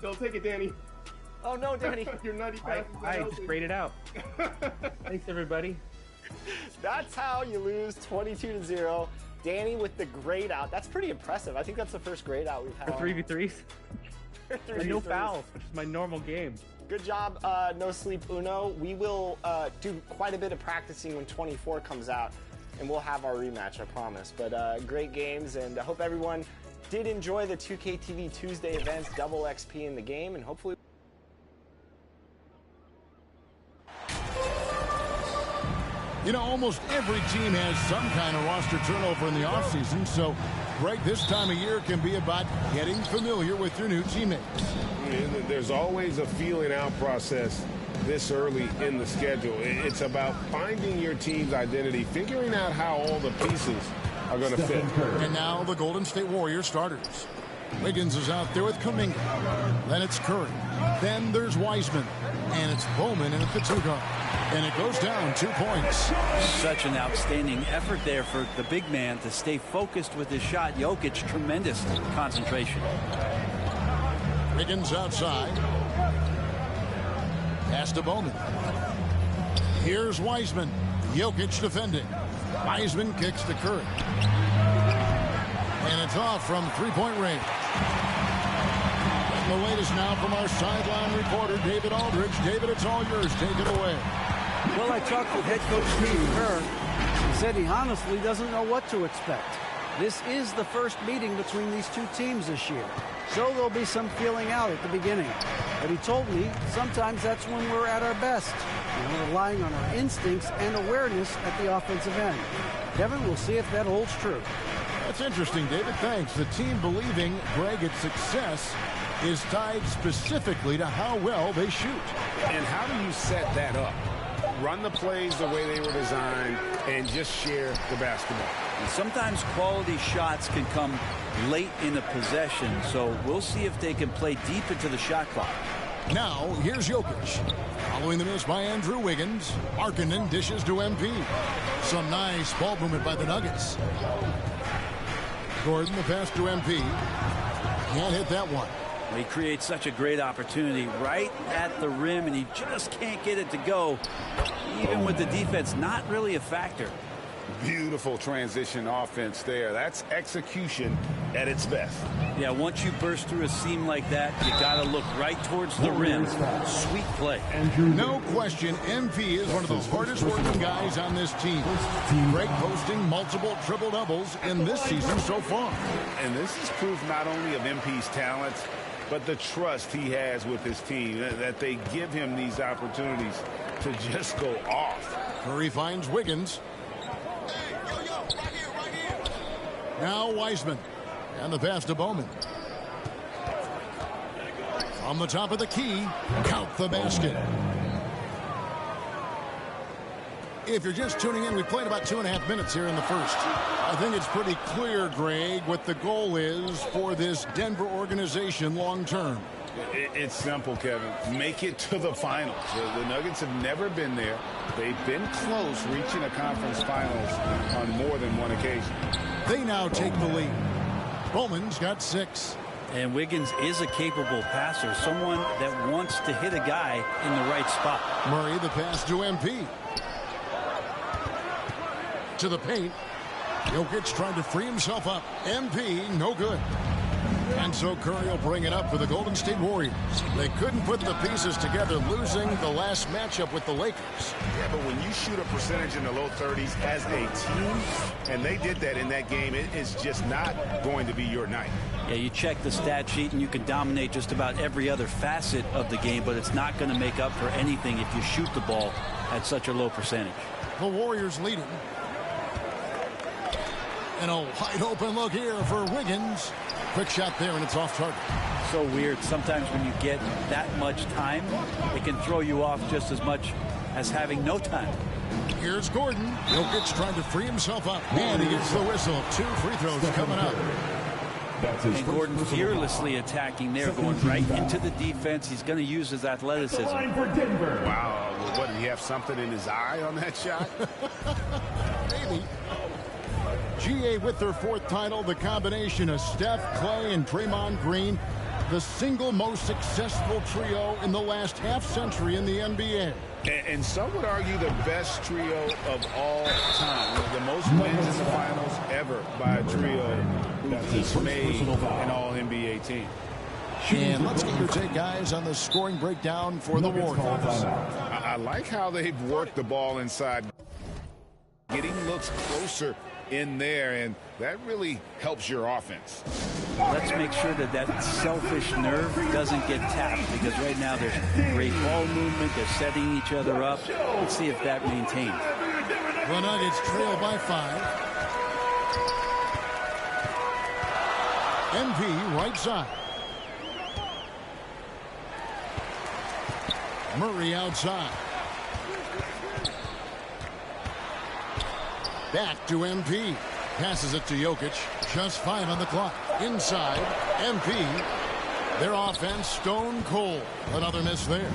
Don't take it, Danny. Oh no, Danny. Your nutty I just sprayed it out. Thanks, everybody. That's how you lose 22-0. Danny with the grade out. That's pretty impressive. I think that's the first grade out we've had. For 3v3s? And no fouls, which is my normal game. Good job, No Sleep Uno. We will do quite a bit of practicing when 24 comes out, and we'll have our rematch, I promise. But great games, and I hope everyone did enjoy the 2K TV Tuesday events, double XP in the game, and hopefully... You know, almost every team has some kind of roster turnover in the offseason, so, Greg, this time of year can be about getting familiar with your new teammates. There's always a feeling out process this early in the schedule. It's about finding your team's identity, figuring out how all the pieces are going to fit. And now the Golden State Warriors starters. Wiggins is out there with Kuminga. Then it's Curry. Then there's Wiseman. And it's Bowman, and it's the two-guard. And it goes down 2 points. Such an outstanding effort there for the big man to stay focused with his shot. Jokic, tremendous concentration. Wiggins outside. Pass to Bowman. Here's Wiseman. Jokic defending. Wiseman kicks to Curry. And it's off from three-point range. And the latest now from our sideline reporter, David Aldridge. David, it's all yours. Take it away. Well, I talked with head coach Steve Kerr. He said he honestly doesn't know what to expect. This is the first meeting between these two teams this year, so there'll be some feeling out at the beginning. But he told me sometimes that's when we're at our best, relying on our instincts and awareness at the offensive end. Kevin, we'll see if that holds true. That's interesting, David. Thanks. The team believing, Greg, its success is tied specifically to how well they shoot. And how do you set that up? Run the plays the way they were designed and just share the basketball. And sometimes quality shots can come late in a possession, so we'll see if they can play deep into the shot clock. Now, here's Jokic. Following the miss by Andrew Wiggins, Markkanen dishes to MP. Some nice ball movement by the Nuggets. Gordon, the pass to MP. Can't hit that one. He creates such a great opportunity right at the rim, and he just can't get it to go, even with the defense not really a factor. Beautiful transition offense there. That's execution at its best. Yeah, once you burst through a seam like that, you got to look right towards the rim. Sweet play. No question, MP is one of the hardest working guys on this team. Greg posting multiple triple-doubles in this season so far. And this is proof not only of MP's talent, but the trust he has with his team, that they give him these opportunities to just go off. Curry finds Wiggins. Now Wiseman. And the pass to Bowman. From the top of the key, count the basket. If you're just tuning in, we played about 2.5 minutes here in the first. I think it's pretty clear, Greg, what the goal is for this Denver organization long term. It's simple, Kevin. Make it to the finals. The Nuggets have never been there. They've been close reaching a conference finals on more than one occasion. They now take the lead. Bowman's got 6. And Wiggins is a capable passer, someone that wants to hit a guy in the right spot. Murray, the pass to MP. To the paint. Jokic trying to free himself up. MP, no good. And so Curry will bring it up for the Golden State Warriors. They couldn't put the pieces together, losing the last matchup with the Lakers. Yeah, but when you shoot a percentage in the low 30s as a team, and they did that in that game, it is just not going to be your night. Yeah, you check the stat sheet and you can dominate just about every other facet of the game, but it's not going to make up for anything if you shoot the ball at such a low percentage. The Warriors leading. And a wide open look here for Wiggins. Quick shot there, and it's off target. So weird. Sometimes when you get that much time, it can throw you off just as much as having no time. Here's Gordon. Jokic trying to free himself up. And he gets the whistle. 2 free throws coming up. And Gordon fearlessly attacking there, going right into the defense. He's going to use his athleticism. Wow. What, did he have something in his eye on that shot? Maybe. GA with their 4th title, the combination of Steph, Clay, and Draymond Green the single most successful trio in the last half-century in the NBA. And some would argue the best trio of all time. The most wins in the finals ever by a trio who each made an all-NBA team. And let's get your take, guys, on the scoring breakdown for the Warriors. I like how they've worked the ball inside, getting looks closer in there, and that really helps your offense. Let's make sure that that selfish nerve doesn't get tapped, because right now there's great ball movement. They're setting each other up. Let's see if that maintains. The Nuggets trail by 5. MP right side. Murray outside. Back to MP. Passes it to Jokic. Just 5 on the clock. Inside. MP. Their offense stone cold. Another miss there.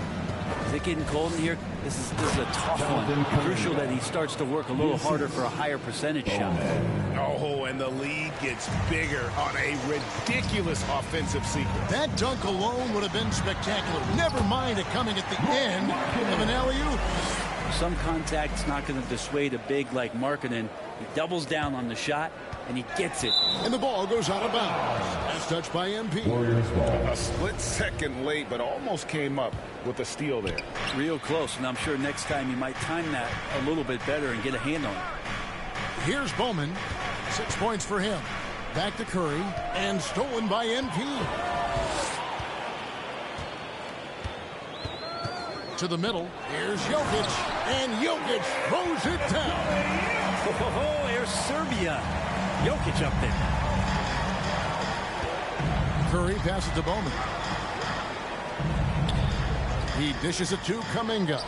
Is it getting cold in here? This is a tough one. Crucial that he starts to work a little harder for a higher percentage shot. Oh, and the lead gets bigger on a ridiculous offensive sequence. That dunk alone would have been spectacular. Never mind it coming at the end of an alley-oop. Some contact's not going to dissuade a big like Markkanen. He doubles down on the shot, and he gets it. And the ball goes out of bounds. That's touched by MP. A split second late, but almost came up with a steal there. Real close, and I'm sure next time he might time that a little bit better and get a hand on it. Here's Bowman. 6 points for him. Back to Curry, and stolen by MP. To the middle. Here's Jokic, and Jokic throws it down. Oh, here's Serbia. Jokic up there. Curry passes to Bowman. He dishes it to Kuminga.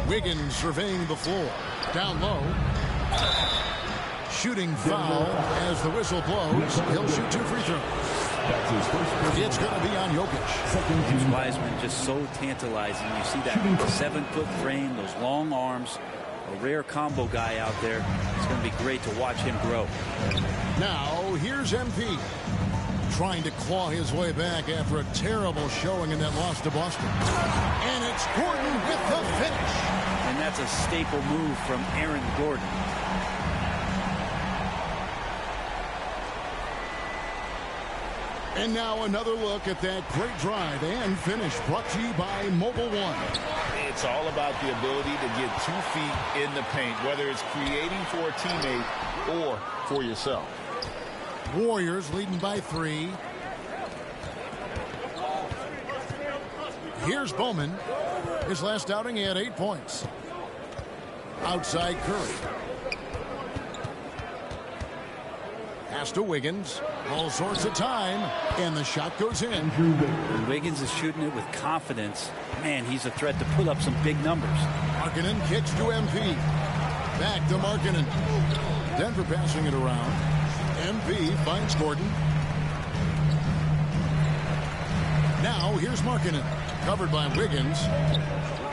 Wiggins surveying the floor. Down low. Shooting foul as the whistle blows. He'll shoot 2 free throws. It's going to be on Jokic. James Wiseman just so tantalizing. You see that 7-foot frame, those long arms, a rare combo guy out there. It's going to be great to watch him grow. Now, here's MP. Trying to claw his way back after a terrible showing in that loss to Boston. And it's Gordon with the finish. And that's a staple move from Aaron Gordon. And now another look at that great drive and finish brought to you by Mobile One. It's all about the ability to get 2 feet in the paint, whether it's creating for a teammate or for yourself. Warriors leading by 3. Here's Bowman. His last outing, he had 8 points. Outside Curry. Pass to Wiggins. All sorts of time. And the shot goes in. When Wiggins is shooting it with confidence, man, he's a threat to put up some big numbers. Markkanen kicks to MP. Back to Markkanen. Denver passing it around. MP finds Gordon. Now here's Markkanen. Covered by Wiggins.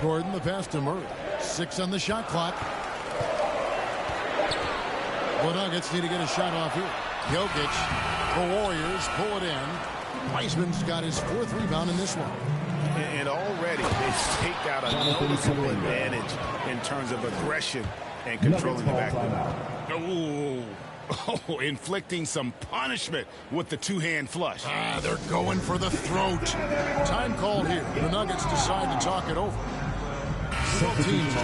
Gordon the pass to Murray. 6 on the shot clock. The Nuggets need to get a shot off here. Jokic. The Warriors pull it in. Wiseman's got his 4th rebound in this one. And already they've taken out a noticeable advantage in terms of aggression and controlling the backcourt. Oh, inflicting some punishment with the 2-hand flush. They're going for the throat. Time called here. The Nuggets decide to talk it over. Both teams.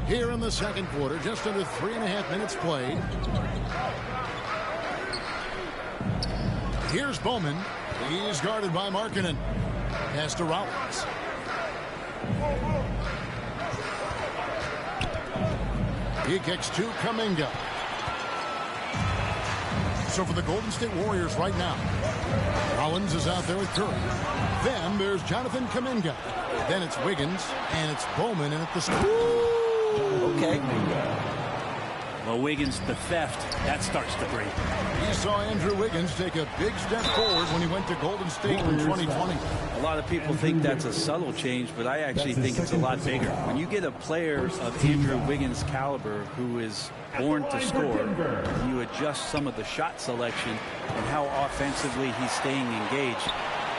Here in the second quarter, just under 3.5 minutes played. Here's Bowman. He's guarded by Markkanen. Pass to Rollins. He kicks to Kuminga. So for the Golden State Warriors right now, Rollins is out there with Curry. Then there's Jonathan Kuminga. Then it's Wiggins, and it's Bowman in at the start. Okay. Well, Wiggins, the theft, that starts to break. You saw Andrew Wiggins take a big step forward when he went to Golden State in 2020. A lot of people think that's a subtle change, but I actually think it's a lot bigger. When you get a player of Andrew Wiggins' caliber who is born to score, you adjust some of the shot selection and how offensively he's staying engaged.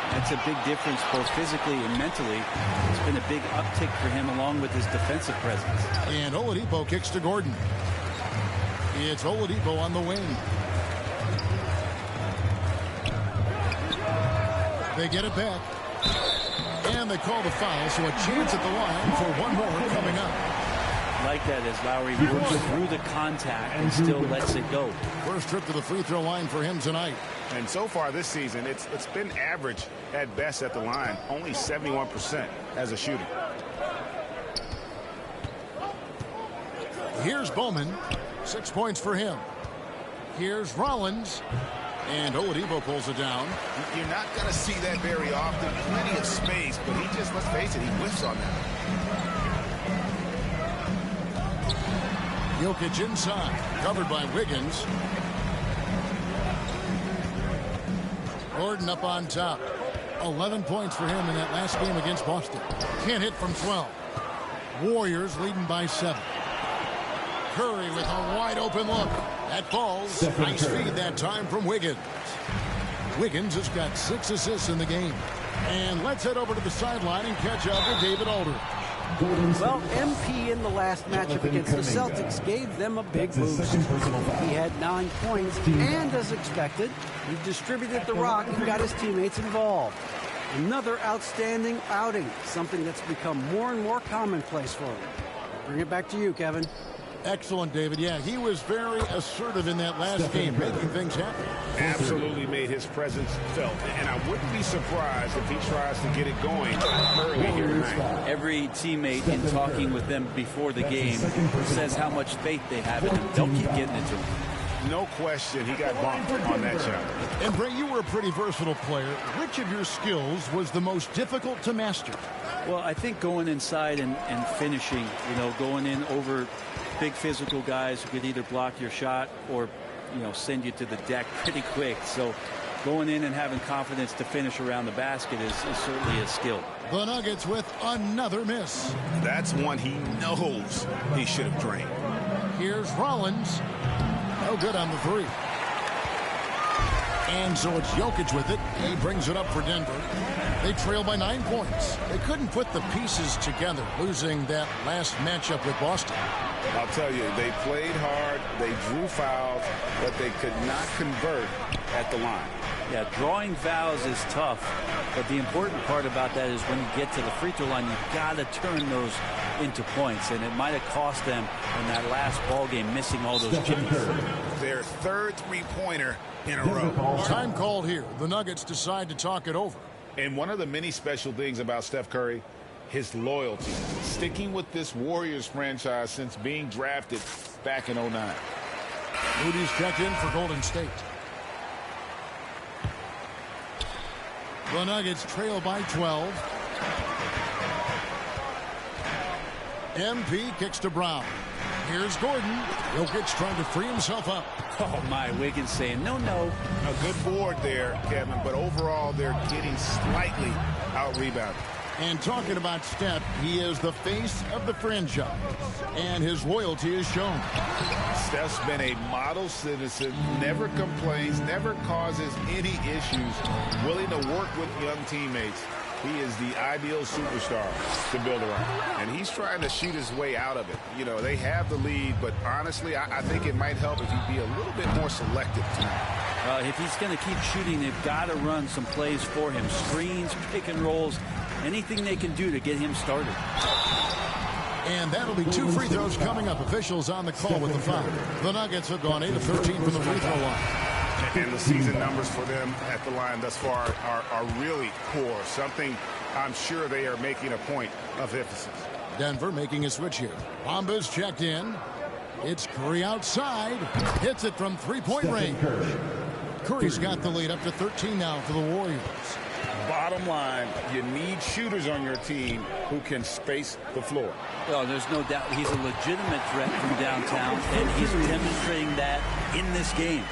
That's a big difference both physically and mentally. It's been a big uptick for him along with his defensive presence. And Oladipo kicks to Gordon. It's Oladipo on the wing. They get it back. And they call the foul, so a chance at the line for one more coming up. Like that as Lowry works through the contact and still lets it go. First trip to the free throw line for him tonight. And so far this season, it's been average at best at the line. Only 71% as a shooter. Here's Bowman. 6 points for him. Here's Rollins. And Oladipo pulls it down. You're not going to see that very often. Plenty of space, but he just, let's face it, he whiffs on that. Jokic inside. Covered by Wiggins. Gordon up on top. 11 points for him in that last game against Boston. Can't hit from 12. Warriors leading by 7. Curry with a wide open look. That falls. Nice feed that time from Wiggins. Wiggins has got 6 assists in the game. And let's head over to the sideline and catch up with David Aldridge. Well, MP in the last matchup against the Celtics gave them a big boost. He had 9 points, and as expected, he distributed the rock and got his teammates involved. Another outstanding outing, something that's become more and more commonplace for him. Bring it back to you, Kevin. Excellent, David. Yeah, he was very assertive in that last game, making things happen. Absolutely made his presence felt. And I wouldn't be surprised if he tries to get it going early here tonight. Every teammate in talking with them before the game says how much faith they have in him. They'll keep getting it to him. No question, he got bumped on that shot. And Bray, you were a pretty versatile player. Which of your skills was the most difficult to master? Well, I think going inside and finishing, going in over big physical guys who could either block your shot or, send you to the deck pretty quick. So going in and having confidence to finish around the basket is certainly a skill. The Nuggets with another miss. That's one he knows he should have drained. Here's Rollins. No good on the 3. And so it's Jokic with it. He brings it up for Denver. They trail by 9 points. They couldn't put the pieces together, losing that last matchup with Boston. I'll tell you, they played hard, they drew fouls, but they could not convert at the line. Yeah, drawing fouls is tough, but the important part about that is when you get to the free throw line, you've got to turn those into points, and it might have cost them in that last ball game missing all those chippies. Their third three-pointer in a row. Time called here. The Nuggets decide to talk it over. And one of the many special things about Steph Curry, his loyalty, sticking with this Warriors franchise since being drafted back in 09. Moody's checked in for Golden State. The Nuggets trail by 12. MP kicks to Brown. Here's Gordon. Jokic trying to free himself up. Oh, my. Wiggins saying no. A good board there, Kevin, but overall they're getting slightly out-rebounded. And talking about Steph, he is the face of the franchise, and his loyalty is shown. Steph's been a model citizen, never complains, never causes any issues, willing to work with young teammates. He is the ideal superstar to build around. And he's trying to shoot his way out of it. They have the lead, but honestly, I think it might help if he'd be a little bit more selective tonight. If he's going to keep shooting, they've got to run some plays for him. Screens, pick and rolls, anything they can do to get him started. And that'll be 2 free throws coming up. Officials on the call with the foul. The Nuggets have gone 8 of 13 from the free throw line. And the season numbers for them at the line thus far are really poor. Something I'm sure they are making a point of emphasis. Denver making a switch here. Bamba's checked in. It's Curry outside. Hits it from 3-point range. Curry's got the lead up to 13 now for the Warriors. bottom line, you need shooters on your team who can space the floor. Well, there's no doubt he's a legitimate threat from downtown, and he's demonstrating that in this game.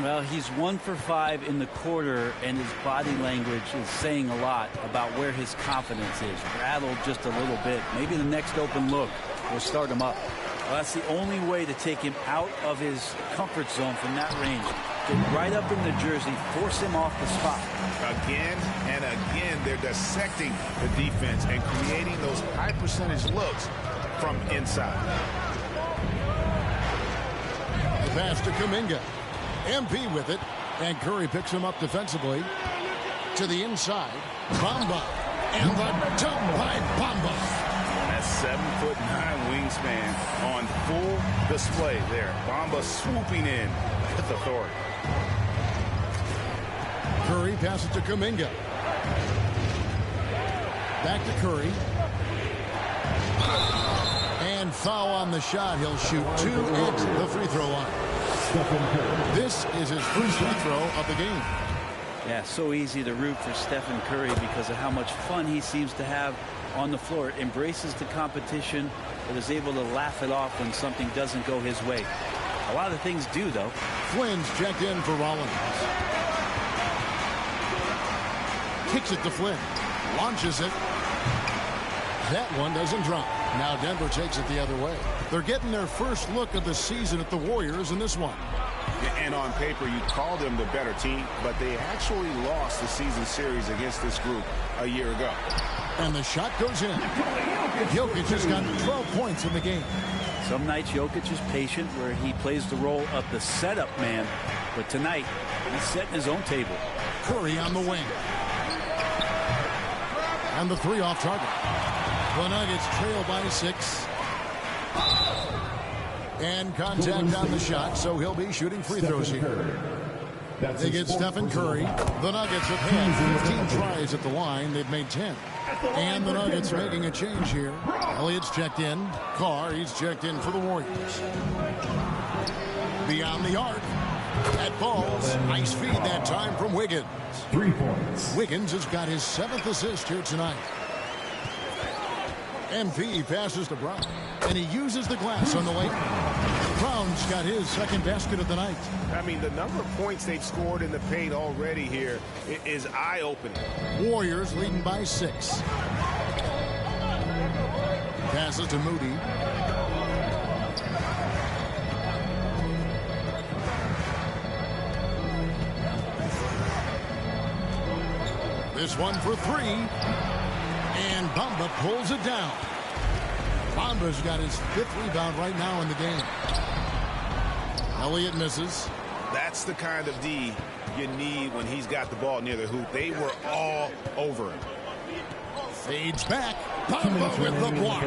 Well, he's 1 for 5 in the quarter, and his body language is saying a lot about where his confidence is. Rattled just a little bit. Maybe the next open look will start him up. Well, that's the only way to take him out of his comfort zone from that range. Get right up in the jersey, force him off the spot. Again and again, they're dissecting the defense and creating those high percentage looks from inside. The pass to Kuminga. MP with it, and Curry picks him up defensively. To the inside, Bamba, and the jump by Bamba. That 7'9" wingspan on full display there. Bamba swooping in with authority. Curry passes to Kuminga. Back to Curry. And foul on the shot. He'll shoot 2 at the free throw line. This is his first free throw of the game. Yeah, so easy to root for Stephen Curry because of how much fun he seems to have on the floor. Embraces the competition, but is able to laugh it off when something doesn't go his way. A lot of things do, though. Flynn's checked in for Rollins. Kicks it to Flynn. Launches it. That one doesn't drop. Now Denver takes it the other way. They're getting their first look of the season at the Warriors in this one. And on paper, you call them the better team, but they actually lost the season series against this group a year ago. And the shot goes in. Jokic has got 12 points in the game. Some nights Jokic is patient where he plays the role of the setup man. But tonight, he's setting his own table. Curry on the wing. And the 3 off target. The Nuggets trail by 6. And contact on the shot, so he'll be shooting free throws here. They get Stephen Curry. The Nuggets have had 15 tries at the line. They've made 10. And the Nuggets making a change here. Elliott's checked in. Carr, he's checked in for the Warriors. Beyond the arc. That falls. Nice feed that time from Wiggins. 3 points. Wiggins has got his 7th assist here tonight. MP passes to Brown, and he uses the glass on the lane. Brown's got his 2nd basket of the night. I mean, the number of points they've scored in the paint already here is eye-opening. Warriors leading by 6. Passes to Moody. This one for 3. And Bamba pulls it down. Bamba's got his 5th rebound right now in the game. Elliott misses. That's the kind of D you need when he's got the ball near the hoop. They were all over him. Fades back. Bamba with the block.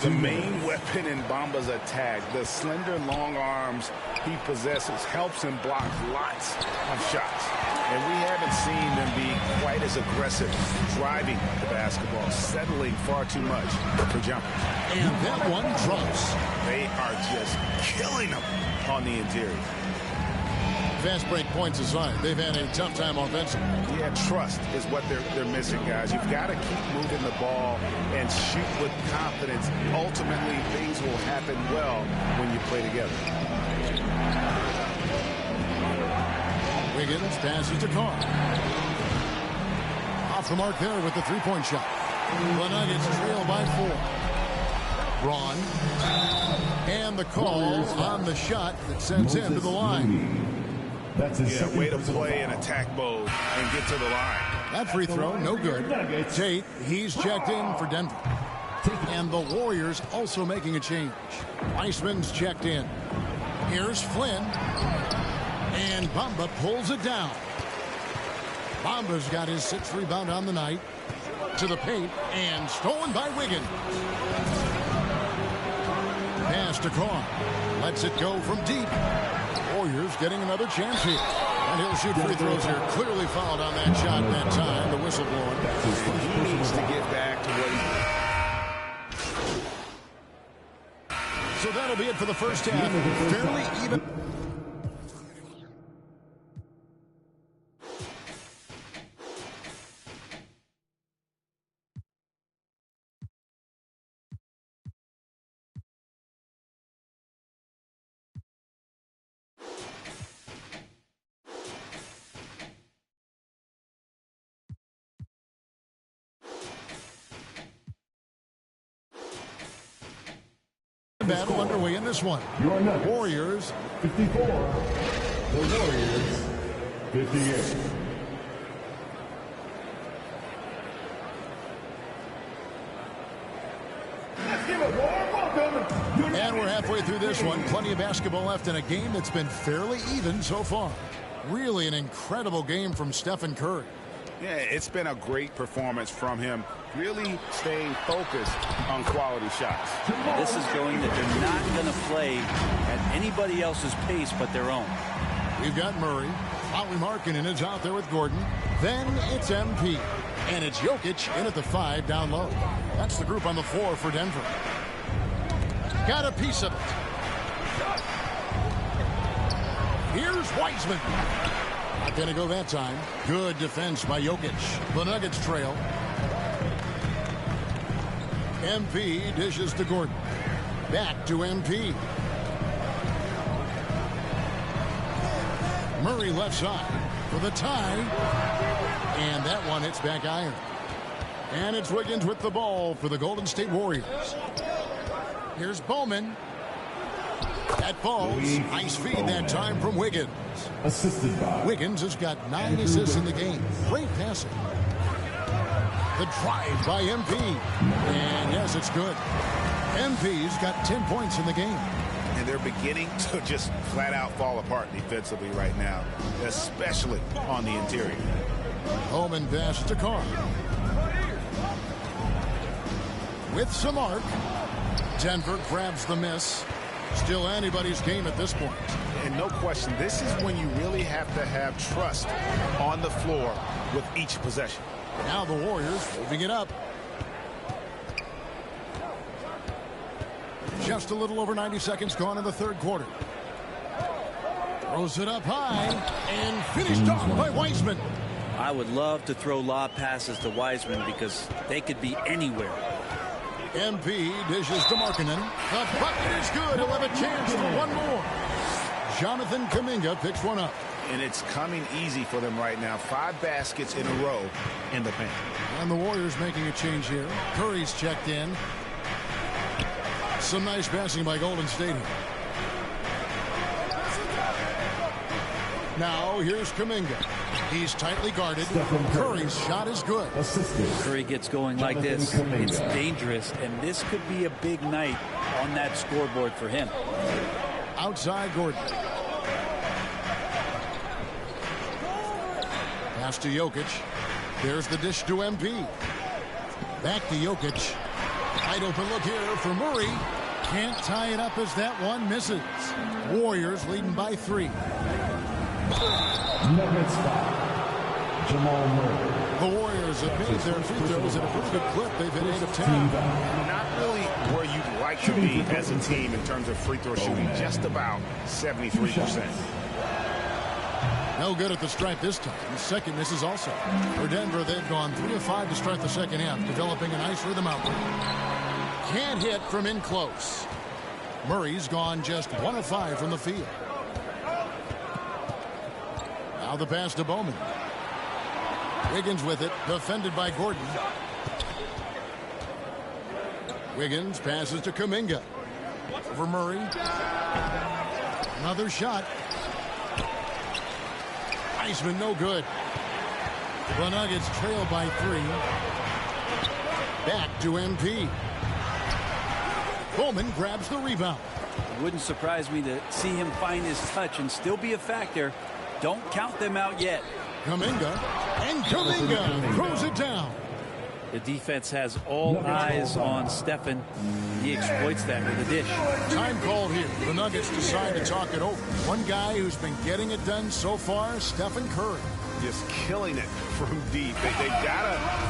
The main weapon in Bamba's attack, the slender long arms he possesses, helps him block lots of shots. And we haven't seen them be quite as aggressive driving the basketball, settling far too much for jumpers. And that one drops. They are just killing them on the interior. Fast break points aside, they've had a tough time offensively. Yeah, trust is what they're missing, guys. You've got to keep moving the ball and shoot with confidence. Ultimately, things will happen well when you play together. Wiggins passes to Carr. Off the mark there with the 3-point shot. The Nuggets trail by 4. Braun. And the call on the shot that sends him to the line. That's a way to play in attack mode and get to the line. That free throw, no good. Tate, he's checked in for Denver. And the Warriors also making a change. Weissman's checked in. Here's Flynn. And Bamba pulls it down. Bamba's got his 6th rebound on the night. To the paint, and stolen by Wiggins. Pass to Carr. Lets it go from deep. Warriors getting another chance here. And he'll shoot free throws here. Clearly fouled on that shot that time. The whistle blowing. He needs to get back to what he... So that'll be it for the first half. Fairly even. Battle underway in this one. Warriors 54. The Warriors 58. And we're halfway through this one. Plenty of basketball left in a game that's been fairly even so far. Really an incredible game from Stephen Curry. Yeah, it's been a great performance from him. Really staying focused on quality shots. This is showing that they're not going to play at anybody else's pace but their own. We've got Murray. Lauri Markkanen is out there with Gordon. Then it's MP. And it's Jokic in at the 5 down low. That's the group on the floor for Denver. Got a piece of it. Here's Wiseman. Not going to go that time. Good defense by Jokic. The Nuggets trail. MP dishes to Gordon. Back to MP. Murray left side for the tie. And that one hits back iron. And it's Wiggins with the ball for the Golden State Warriors. Here's Bowman. That falls. Nice feed that time from Wiggins. Assisted by Wiggins has got 9 assists in the game. Great passing. The drive by MP. And yes, it's good. MP's got 10 points in the game. And they're beginning to just flat out fall apart defensively right now, especially on the interior. Bowman passes to Carr. With some arc. Denver grabs the miss. Still anybody's game at this point. And no question, this is when you really have to have trust on the floor with each possession. Now the Warriors moving it up. Just a little over 90 seconds gone in the third quarter. Throws it up high and finished off by Wiseman. I would love to throw lob passes to Wiseman because they could be anywhere. MP dishes to Markkanen. The bucket is good. He'll have a chance for one more. Jonathan Kuminga picks one up. And it's coming easy for them right now. 5 baskets in a row in the paint. And the Warriors making a change here. Curry's checked in. Some nice passing by Golden State here. Now here's Kuminga. He's tightly guarded. Curry's shot is good. Curry gets going like this. It's dangerous, and this could be a big night on that scoreboard for him. Outside Gordon. Pass to Jokic. There's the dish to MP. Back to Jokic. Wide open look here for Murray. Can't tie it up as that one misses. Warriors leading by 3. Nuggets by Jamal Murray. The Warriors have made their free throws at a pretty good clip. They've hit 8 of 10. Not really where you'd like to be as a team in terms of free throw shooting. Just about 73%. No good at the stripe this time. The second misses also. For Denver, they've gone 3 of 5 to start the second half, developing a nice rhythm out there. Can't hit from in close. Murray's gone just 1 of 5 from the field. Now the pass to Bowman. Wiggins with it, defended by Gordon. Wiggins passes to Kuminga. Over Murray. Another shot. Wiseman no good. The Nuggets trail by 3. Back to MP. Bowman grabs the rebound. It wouldn't surprise me to see him find his touch and still be a factor. Don't count them out yet. Kuminga, and Kuminga throws it down. The defense has all eyes on Stephen. He exploits that with a dish. Time called here. The Nuggets decide to talk it over. One guy who's been getting it done so far, Stephen Curry. Just killing it from deep. They've got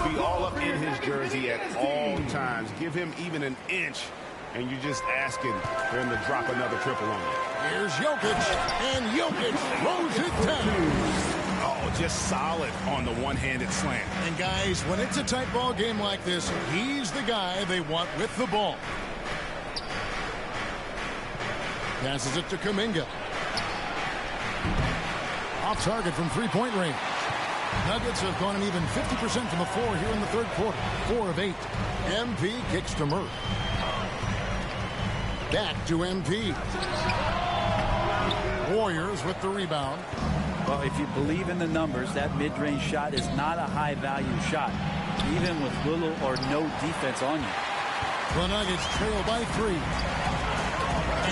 to be all up in his jersey at all times. Give him even an inch, and you're just asking for him to drop another triple on you. Here's Jokic, and Jokic throws it down. Oh, just solid on the one-handed slam. And guys, when it's a tight ball game like this, he's the guy they want with the ball. Passes it to Kuminga. Off target from three-point range. Nuggets have gone an even 50% from the floor here in the third quarter. 4 of 8. MP kicks to Murray. Back to MP. Warriors with the rebound. Well, if you believe in the numbers, that mid-range shot is not a high-value shot, even with little or no defense on you. The Nuggets trail by 3.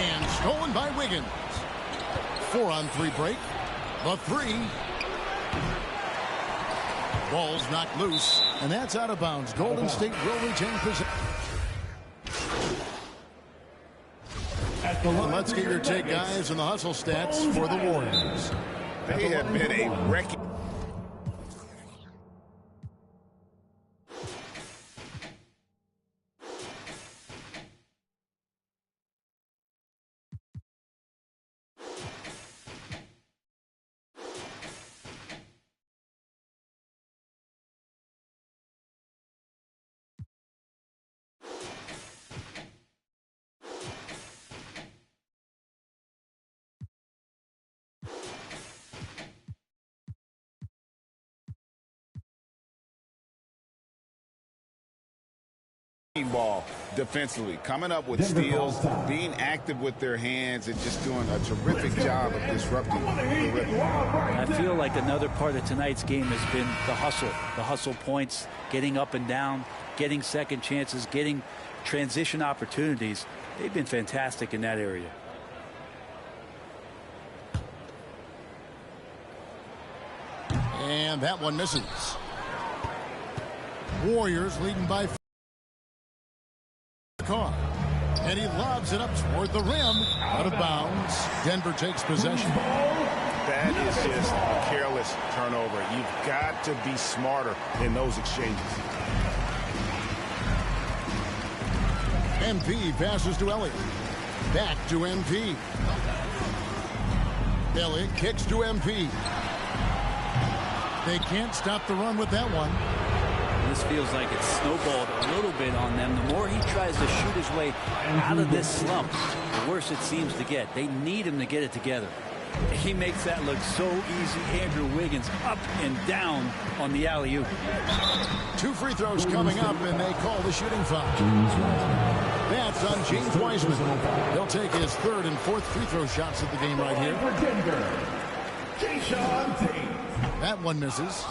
And stolen by Wiggins. 4-on-3 break. The 3. Ball's knocked loose, and that's out of bounds. Golden State will retain possession. Let's get your take, guys, on the hustle stats for the Warriors. They have been a wrecking. Ball defensively, coming up with steals, being active with their hands, and just doing a terrific job of disrupting the rhythm. I feel like another part of tonight's game has been the hustle points, getting up and down, getting second chances, getting transition opportunities. They've been fantastic in that area. And that one misses. Warriors leading by 4. And he lobs it up toward the rim. Out of bounds. Denver takes possession. That is just a careless turnover. You've got to be smarter in those exchanges. MP passes to Elliott. Back to MP. Elliott kicks to MP. They can't stop the run with that one. This feels like it's snowballed a little bit on them. The more he tries to shoot his way out of this slump, the worse it seems to get. They need him to get it together. He makes that look so easy. Andrew Wiggins up and down on the alley-oop. 2 free throws coming up, and they call the shooting foul. That's on James Wiseman. He'll take his 3rd and 4th free throw shots of the game right here. That one misses.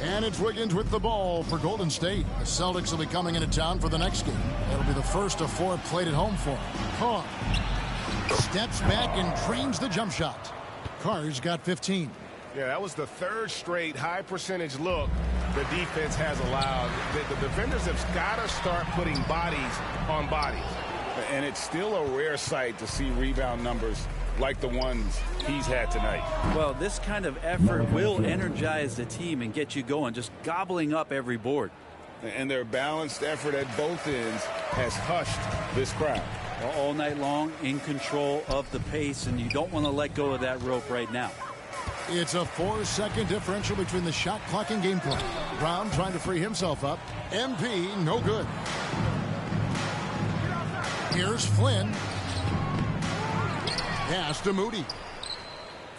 And it's Wiggins with the ball for Golden State. The Celtics will be coming into town for the next game. That'll be the first of 4 played at home for him. Carr steps back and trains the jump shot. Carr's got 15. Yeah, that was the 3rd straight high percentage look the defense has allowed. The defenders have got to start putting bodies on bodies. And it's still a rare sight to see rebound numbers like the ones he's had tonight. Well, this kind of effort will energize the team and get you going, just gobbling up every board. And their balanced effort at both ends has hushed this crowd. Well, all night long, in control of the pace, and you don't want to let go of that rope right now. It's a 4-second differential between the shot clock and game clock. Brown trying to free himself up. MP, no good. Here's Flynn. Pass to Moody.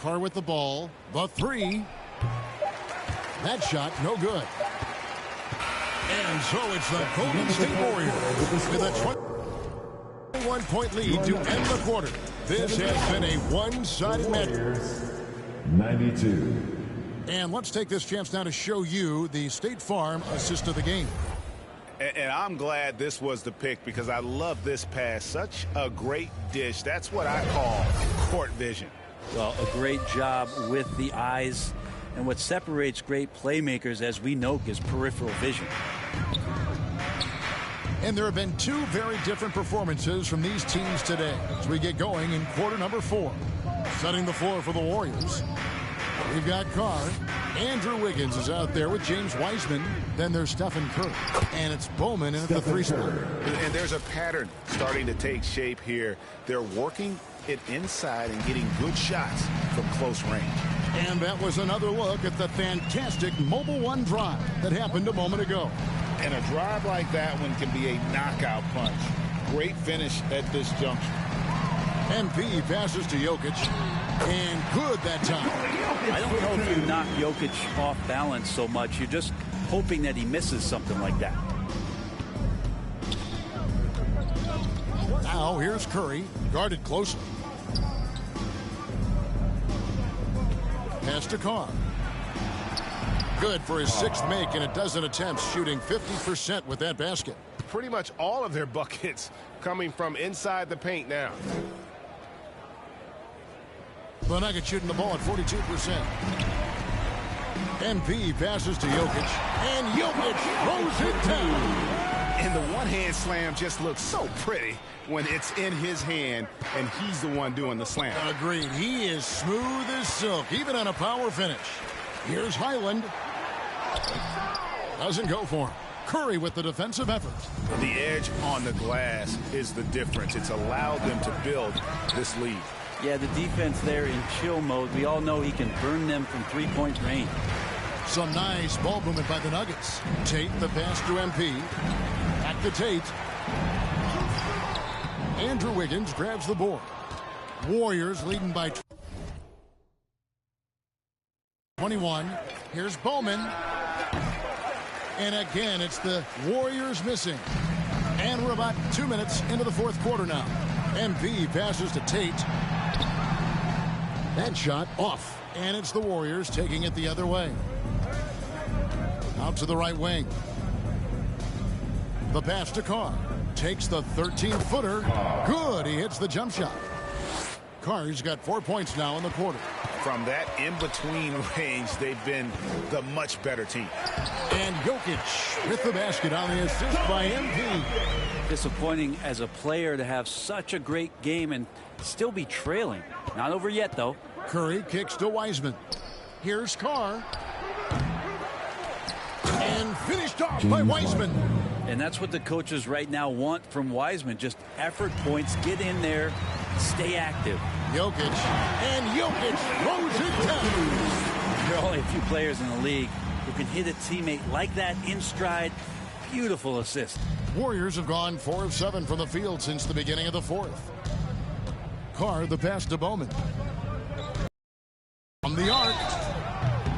Carr with the ball. The 3. That shot, no good. And so it's the Golden State Warriors with a 21-point lead to end the quarter. This has been a one-sided match. 92. And let's take this chance now to show you the State Farm assist of the game. And I'm glad this was the pick because I love this pass. Such a great dish. That's what I call court vision. Well, a great job with the eyes. And what separates great playmakers, as we know, is peripheral vision. And there have been 2 very different performances from these teams today as we get going in quarter number 4. Setting the floor for the Warriors. We've got Carr. Andrew Wiggins is out there with James Wiseman. Then there's Stephen Curry. And it's Bowman in at the 3 spot. And there's a pattern starting to take shape here. They're working it inside and getting good shots from close range. And that was another look at the fantastic Mobile One drive that happened a moment ago. And a drive like that one can be a knockout punch. Great finish at this juncture. MP passes to Jokic. And good that time. I don't know if you knock Jokic off balance so much. You're just hoping that he misses something like that. Now here's Curry, guarded closely. Pass to Carr. Good for his 6th make in a dozen attempts, shooting 50% with that basket. Pretty much all of their buckets coming from inside the paint now. The Nuggets shooting the ball at 42%. MP passes to Jokic, and Jokic throws it down. And the one-hand slam just looks so pretty when it's in his hand and he's the one doing the slam. Agreed. He is smooth as silk, even on a power finish. Here's Highland. Doesn't go for him. Curry with the defensive effort. The edge on the glass is the difference. It's allowed them to build this lead. Yeah, the defense there in chill mode. We all know he can burn them from three-point range. Some nice ball movement by the Nuggets. Tate the pass to MP. Back to Tate. Andrew Wiggins grabs the board. Warriors leading by 21. Here's Bowman. And again, it's the Warriors missing. And we're about 2 minutes into the 4th quarter now. MP passes to Tate. That shot off. And it's the Warriors taking it the other way. Out to the right wing. The pass to Carr. Takes the 13-footer. Good. He hits the jump shot. Carr's got 4 points now in the quarter. From that in-between range, they've been the much better team. And Jokic with the basket on the assist by MP. Disappointing as a player to have such a great game and still be trailing. Not over yet, though. Curry kicks to Wiseman. Here's Carr. And finished off by Wiseman. And that's what the coaches right now want from Wiseman. Just effort points, get in there, stay active. Jokic, and Jokic throws it down. There are only a few players in the league who can hit a teammate like that in stride. Beautiful assist. Warriors have gone 4 of 7 from the field since the beginning of the 4th. Carr the pass to Bowman. From the arc.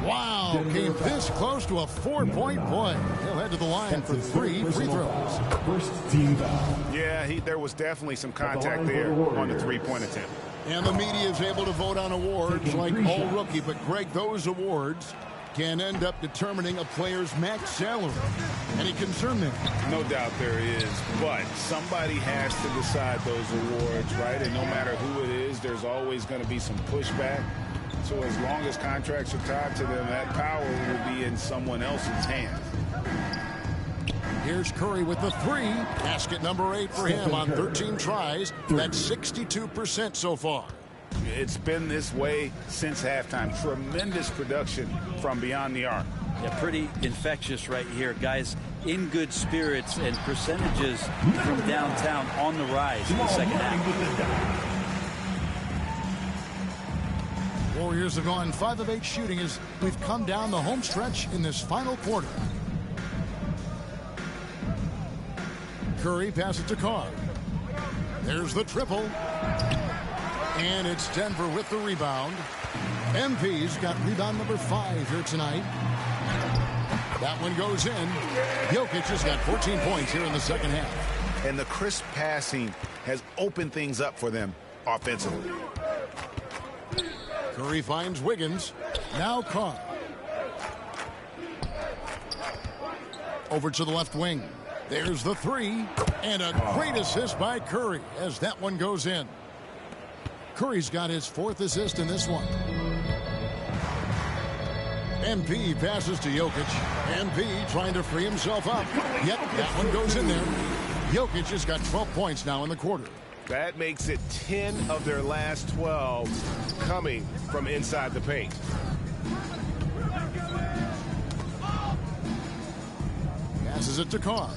Wow, came this close to a 4-point play. He'll head to the line for 3 free throws. First team foul. Yeah, there was definitely some contact there on the three-point attempt. And the media is able to vote on awards like All Rookie. But, Greg, those awards can end up determining a player's max salary. Any concern there? No doubt there is. But somebody has to decide those awards, right? And no matter who it is, there's always going to be some pushback. So as long as contracts are tied to them, that power will be in someone else's hands. Here's Curry with the 3. Basket number 8 for him on 13 tries. That's 62% so far. It's been this way since halftime. Tremendous production from beyond the arc. Yeah, pretty infectious right here. Guys in good spirits and percentages from downtown on the rise in the second half. Warriors have gone 5 of 8 shooting as we've come down the home stretch in this final quarter. Curry passes to Carr. There's the triple. And it's Denver with the rebound. MP's got rebound number 5 here tonight. That one goes in. Jokic has got 14 points here in the second half. And the crisp passing has opened things up for them offensively. Curry finds Wiggins. Now Carr. Over to the left wing. There's the 3. And a great assist by Curry as that one goes in. Curry's got his 4th assist in this one. MP passes to Jokic. MP trying to free himself up. Yep, that one goes in there. Jokic has got 12 points now in the quarter. That makes it 10 of their last 12 coming from inside the paint. Passes it to Carr.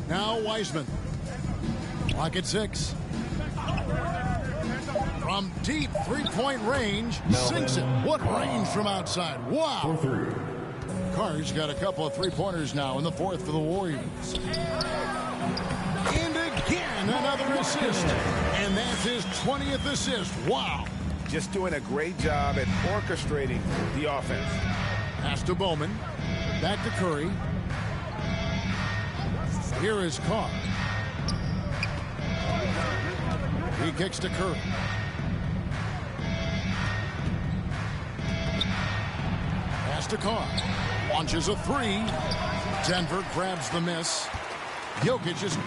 Now Wiseman. Clock at 6. From deep 3-point range, sinks it. What range from outside? Wow. Carr's got a couple of 3-pointers now in the 4th for the Warriors. And again, another assist. And that's his 20th assist. Wow. Just doing a great job at orchestrating the offense. Pass to Bowman. Back to Curry. Here is Carr. He kicks to Curry. Pass to Carr. Launches a three. Denver grabs the miss. Jokic is...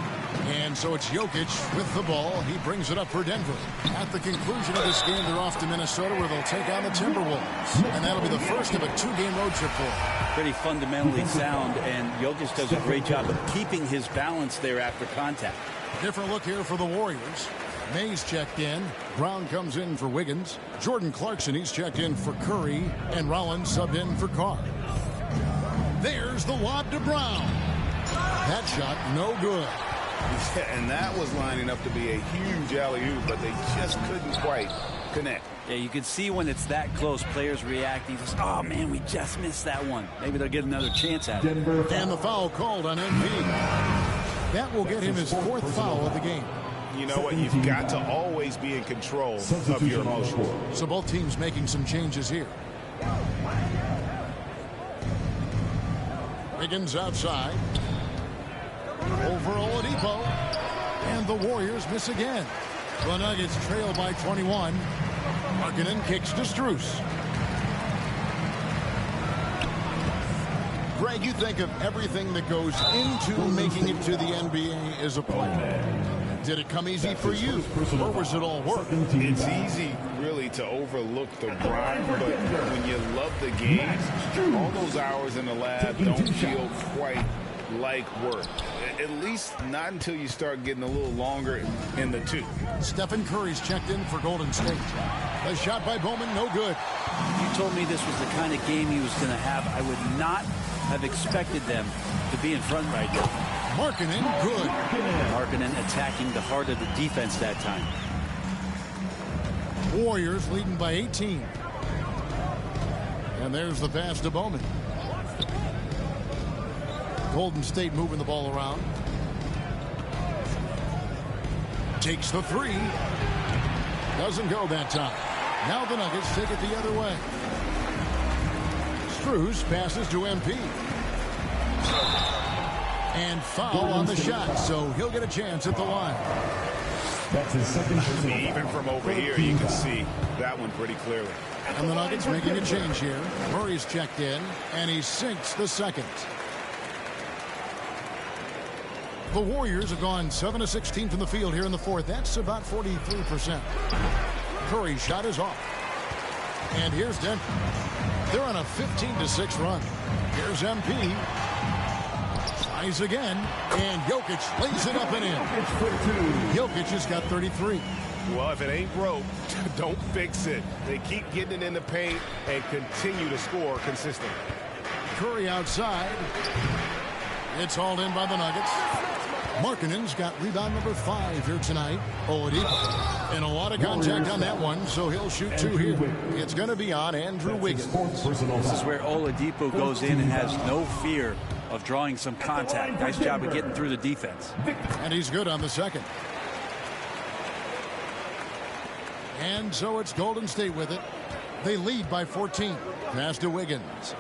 And so it's Jokic with the ball. He brings it up for Denver. At the conclusion of this game, they're off to Minnesota where they'll take on the Timberwolves. And that'll be the first of a two-game road trip for them. Pretty fundamentally sound, and Jokic does a great job of keeping his balance there after contact. Different look here for the Warriors. Mays checked in. Brown comes in for Wiggins. Jordan Clarkson, he's checked in for Curry. And Rollins subbed in for Carr. There's the lob to Brown. That shot, no good. Yeah, and that was lining up to be a huge alley-oop, but they just couldn't quite connect. Yeah, you can see when it's that close, players reacting. Just, oh, man, we just missed that one. Maybe they'll get another chance at it. And the foul called on MP. That will get him his fourth foul of the game. You know what? You've got to always be in control of your emotions. So both teams making some changes here. Wiggins outside. Over Oladipo. And the Warriors miss again. The Nuggets trail by 21. Markkanen kicks to Strus. Greg, you think of everything that goes into making it to the NBA as a player. Did it come easy for you, or was it all work? It's easy, really, to overlook the grind, but when you love the game, all those hours in the lab don't feel quite like work. At least not until you start getting a little longer in the tooth. Stephen Curry's checked in for Golden State. A shot by Bowman, no good. You told me this was the kind of game he was going to have. I would not have expected them to be in front right now. Markkanen, good. Markkanen attacking the heart of the defense that time. Warriors leading by 18. And there's the pass to Bowman. Golden State moving the ball around. Takes the three. Doesn't go that time. Now the Nuggets take it the other way. Strus passes to MP. And foul on the shot, so he'll get a chance at the line. That's his second. Even from over here, you can see that one pretty clearly. And the Nuggets making a change here. Murray's checked in, and he sinks the second. The Warriors have gone 7 of 16 from the field here in the fourth. That's about 43%. Curry's shot is off. And here's Denver. They're on a 15-6 run. Here's MP. Tries again. And Jokic lays it up and in. Jokic has got 33. Well, if it ain't broke, don't fix it. They keep getting it in the paint and continue to score consistently. Curry outside. It's hauled in by the Nuggets. Markkanen's got rebound number 5 here tonight. Oladipo. And a lot of contact on that one, so he'll shoot 2 here. It's going to be on Andrew Wiggins. This is where Oladipo goes in and has no fear of drawing some contact. Nice job of getting through the defense. And he's good on the second. And so it's Golden State with it. They lead by 14. Pass to Wiggins.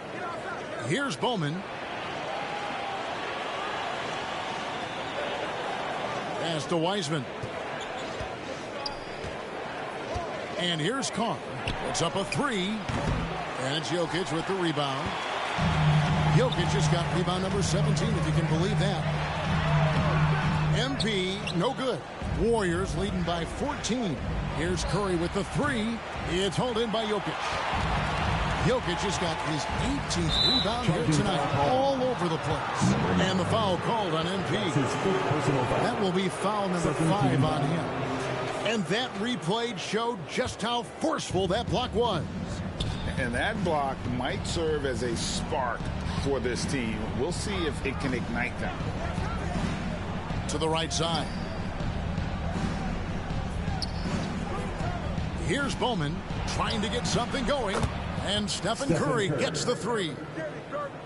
Here's Bowman. Pass to Wiseman. And here's Carr. It's up a 3. And it's Jokic with the rebound. Jokic just got rebound number 17, if you can believe that. MP, no good. Warriors leading by 14. Here's Curry with the 3. It's hauled in by Jokic. Jokic has got his 18th rebound here tonight, all over the place. And the foul called on MP. That will be foul number 5 on him. And that replay showed just how forceful that block was. And that block might serve as a spark for this team. We'll see if it can ignite them. To the right side. Here's Bowman trying to get something going. And Stephen Curry gets the 3.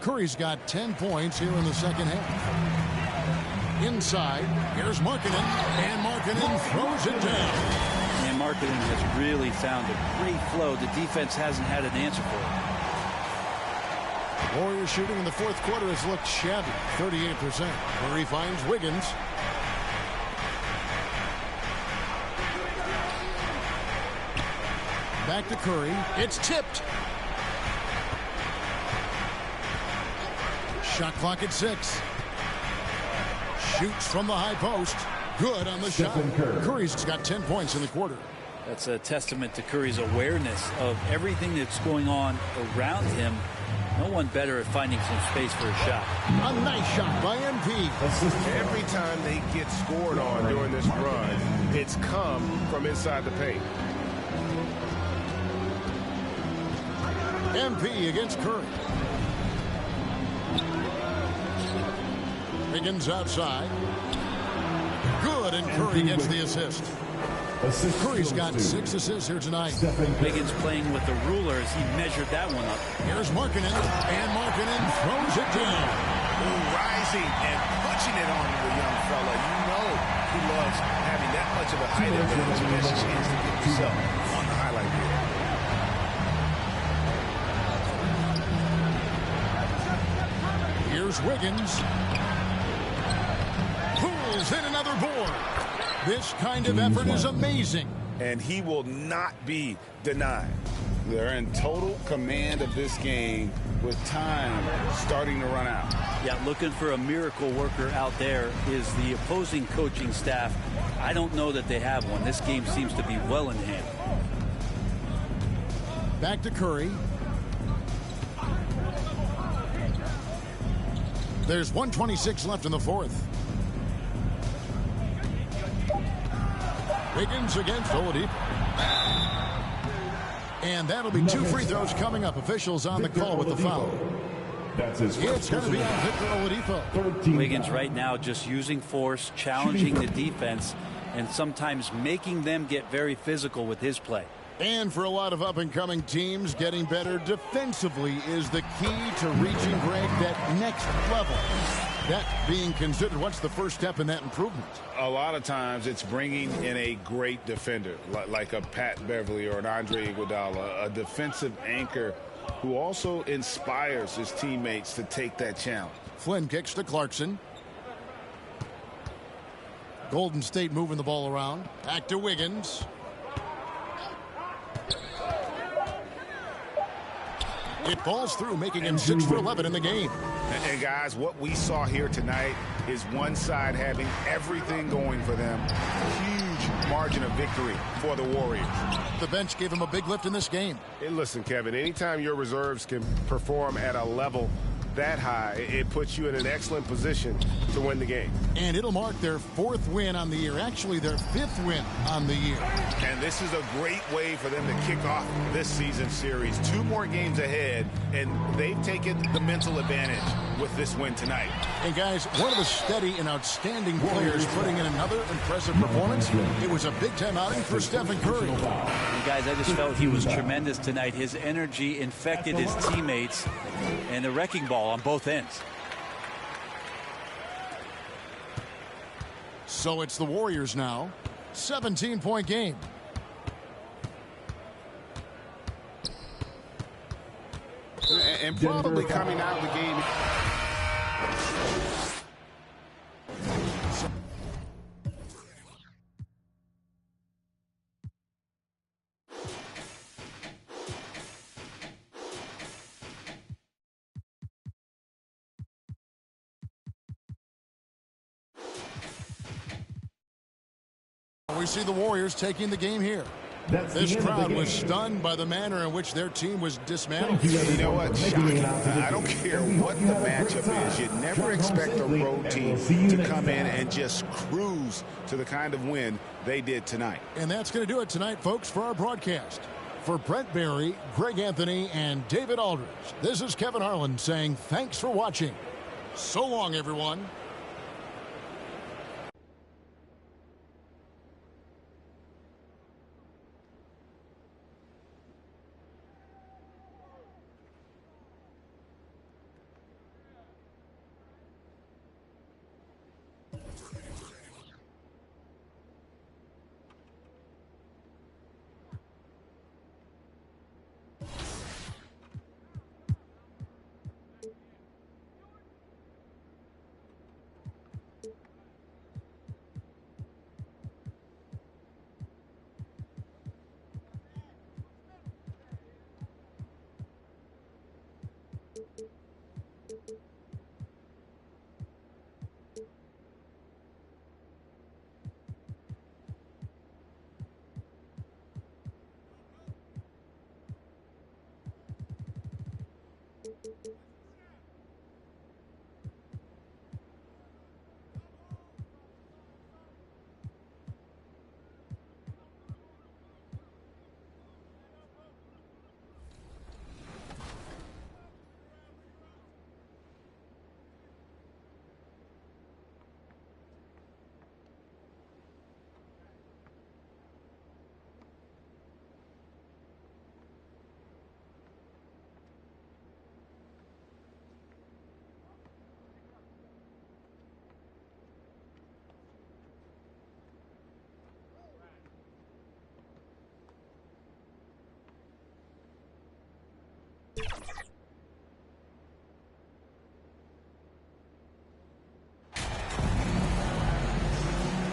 Curry's got 10 points here in the second half. Inside, here's Markkanen. And Markkanen throws it down. And Markkanen has really found a great flow. The defense hasn't had an answer for Warriors shooting in the fourth quarter has looked shabby, 38%. Curry finds Wiggins. Back to Curry. It's tipped. Shot clock at 6. Shoots from the high post. Good on the shot. Curry's got 10 points in the quarter. That's a testament to Curry's awareness of everything that's going on around him. No one better at finding some space for a shot. A nice shot by MP. Every time they get scored on during this run, it's come from inside the paint. MP against Curry. Wiggins outside. Good, and Curry gets the assist. Curry's got 6 assists here tonight. Wiggins playing with the ruler as he measured that one up. Here's Markkanen, and Markkanen throws it down. Rising and punching it on the young fella. You know he loves having that much of a height advantage. You get a chance to get yourself on the highlight reel. Here's Wiggins. Pulls in another board. This kind of effort is amazing. And he will not be denied. They're in total command of this game with time starting to run out. Yeah, looking for a miracle worker out there is the opposing coaching staff. I don't know that they have one. This game seems to be well in hand. Back to Curry. There's 1:26 left in the fourth. Wiggins against Oladipo. And that'll be 2 free throws coming up. Officials on the call with the foul. It's going to be on Victor Oladipo. Wiggins right now just using force, challenging the defense, and sometimes making them get very physical with his play. And for a lot of up-and-coming teams, getting better defensively is the key to reaching, Greg, that next level. That being considered, what's the first step in that improvement? A lot of times it's bringing in a great defender, like a Pat Beverly or an Andre Iguodala, a defensive anchor who also inspires his teammates to take that challenge. Flynn kicks to Clarkson. Golden State moving the ball around. Back to Wiggins. It falls through, making him 6 for 11 in the game. And guys, what we saw here tonight is one side having everything going for them. Huge margin of victory for the Warriors. The bench gave him a big lift in this game. Hey, listen, Kevin, anytime your reserves can perform at a level that high, it puts you in an excellent position to win the game. And it'll mark their 4th win on the year. Actually, their 5th win on the year. And this is a great way for them to kick off this season series. 2 more games ahead, and they've taken the mental advantage with this win tonight. And guys, one of the steady and outstanding players putting in another impressive performance. It was a big-time outing for Stephen Curry. And guys, I just felt he was tremendous tonight. His energy infected his teammates, and the wrecking ball on both ends. So it's the Warriors now. 17-point game. And probably coming out of the game. We see the Warriors taking the game here. This crowd was stunned by the manner in which their team was dismantled. You know what? Shocking. I don't care what the matchup is. You never expect a road team to come in and just cruise to the kind of win they did tonight. And that's going to do it tonight, folks, for our broadcast. For Brent Barry, Greg Anthony, and David Aldridge, this is Kevin Harlan saying thanks for watching. So long, everyone.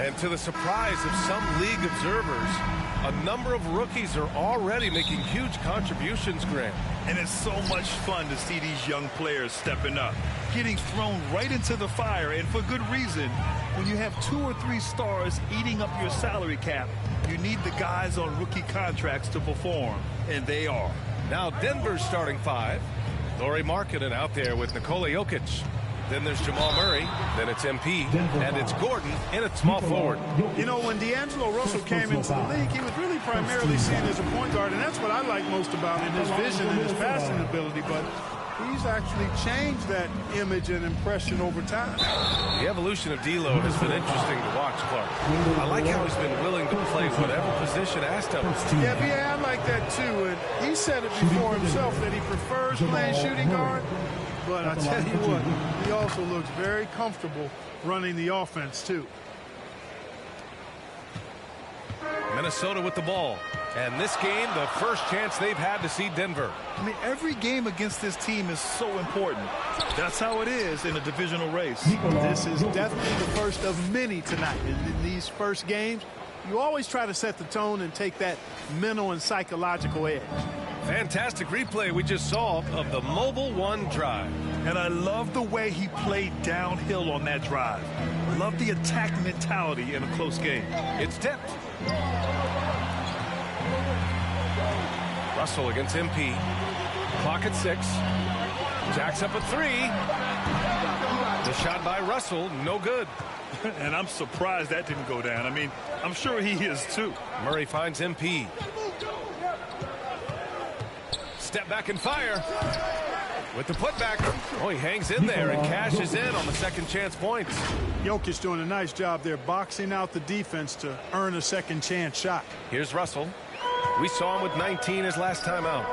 And to the surprise of some league observers, a number of rookies are already making huge contributions, Grant. And it's so much fun to see these young players stepping up, getting thrown right into the fire, and for good reason. When you have 2 or 3 stars eating up your salary cap, you need the guys on rookie contracts to perform, and they are. Now Denver's starting 5. Lauri Markkanen out there with Nikola Jokic. Then there's Jamal Murray. Then it's MP. And it's Gordon in at small forward. You know, when D'Angelo Russell came into the league, he was really primarily seen as a point guard, and that's what I like most about him, his vision and his passing ability. But he's actually changed that image and impression over time. The evolution of D'Lo has been interesting to watch, Clark. I like how he's been willing to play whatever position asked of him. Yeah, I like that too. And he said it before himself that he prefers playing shooting guard. But I tell you what, he also looks very comfortable running the offense too. Minnesota with the ball. And this game, the first chance they've had to see Denver. I mean, every game against this team is so important. That's how it is in a divisional race. This is definitely the first of many tonight. In these first games, you always try to set the tone and take that mental and psychological edge. Fantastic replay we just saw of the Mobile One drive. And I love the way he played downhill on that drive. Love the attack mentality in a close game. It's tipped. Russell against MP. Clock at 6. Jacks up at 3. The shot by Russell, no good. And I'm surprised that didn't go down. I mean, I'm sure he is too. Murray finds MP. Step back and fire. With the putback. Oh, he hangs in there and cashes in on the second chance points. Jokic doing a nice job there, boxing out the defense to earn a second chance shot. Here's Russell. We saw him with 19 his last time out.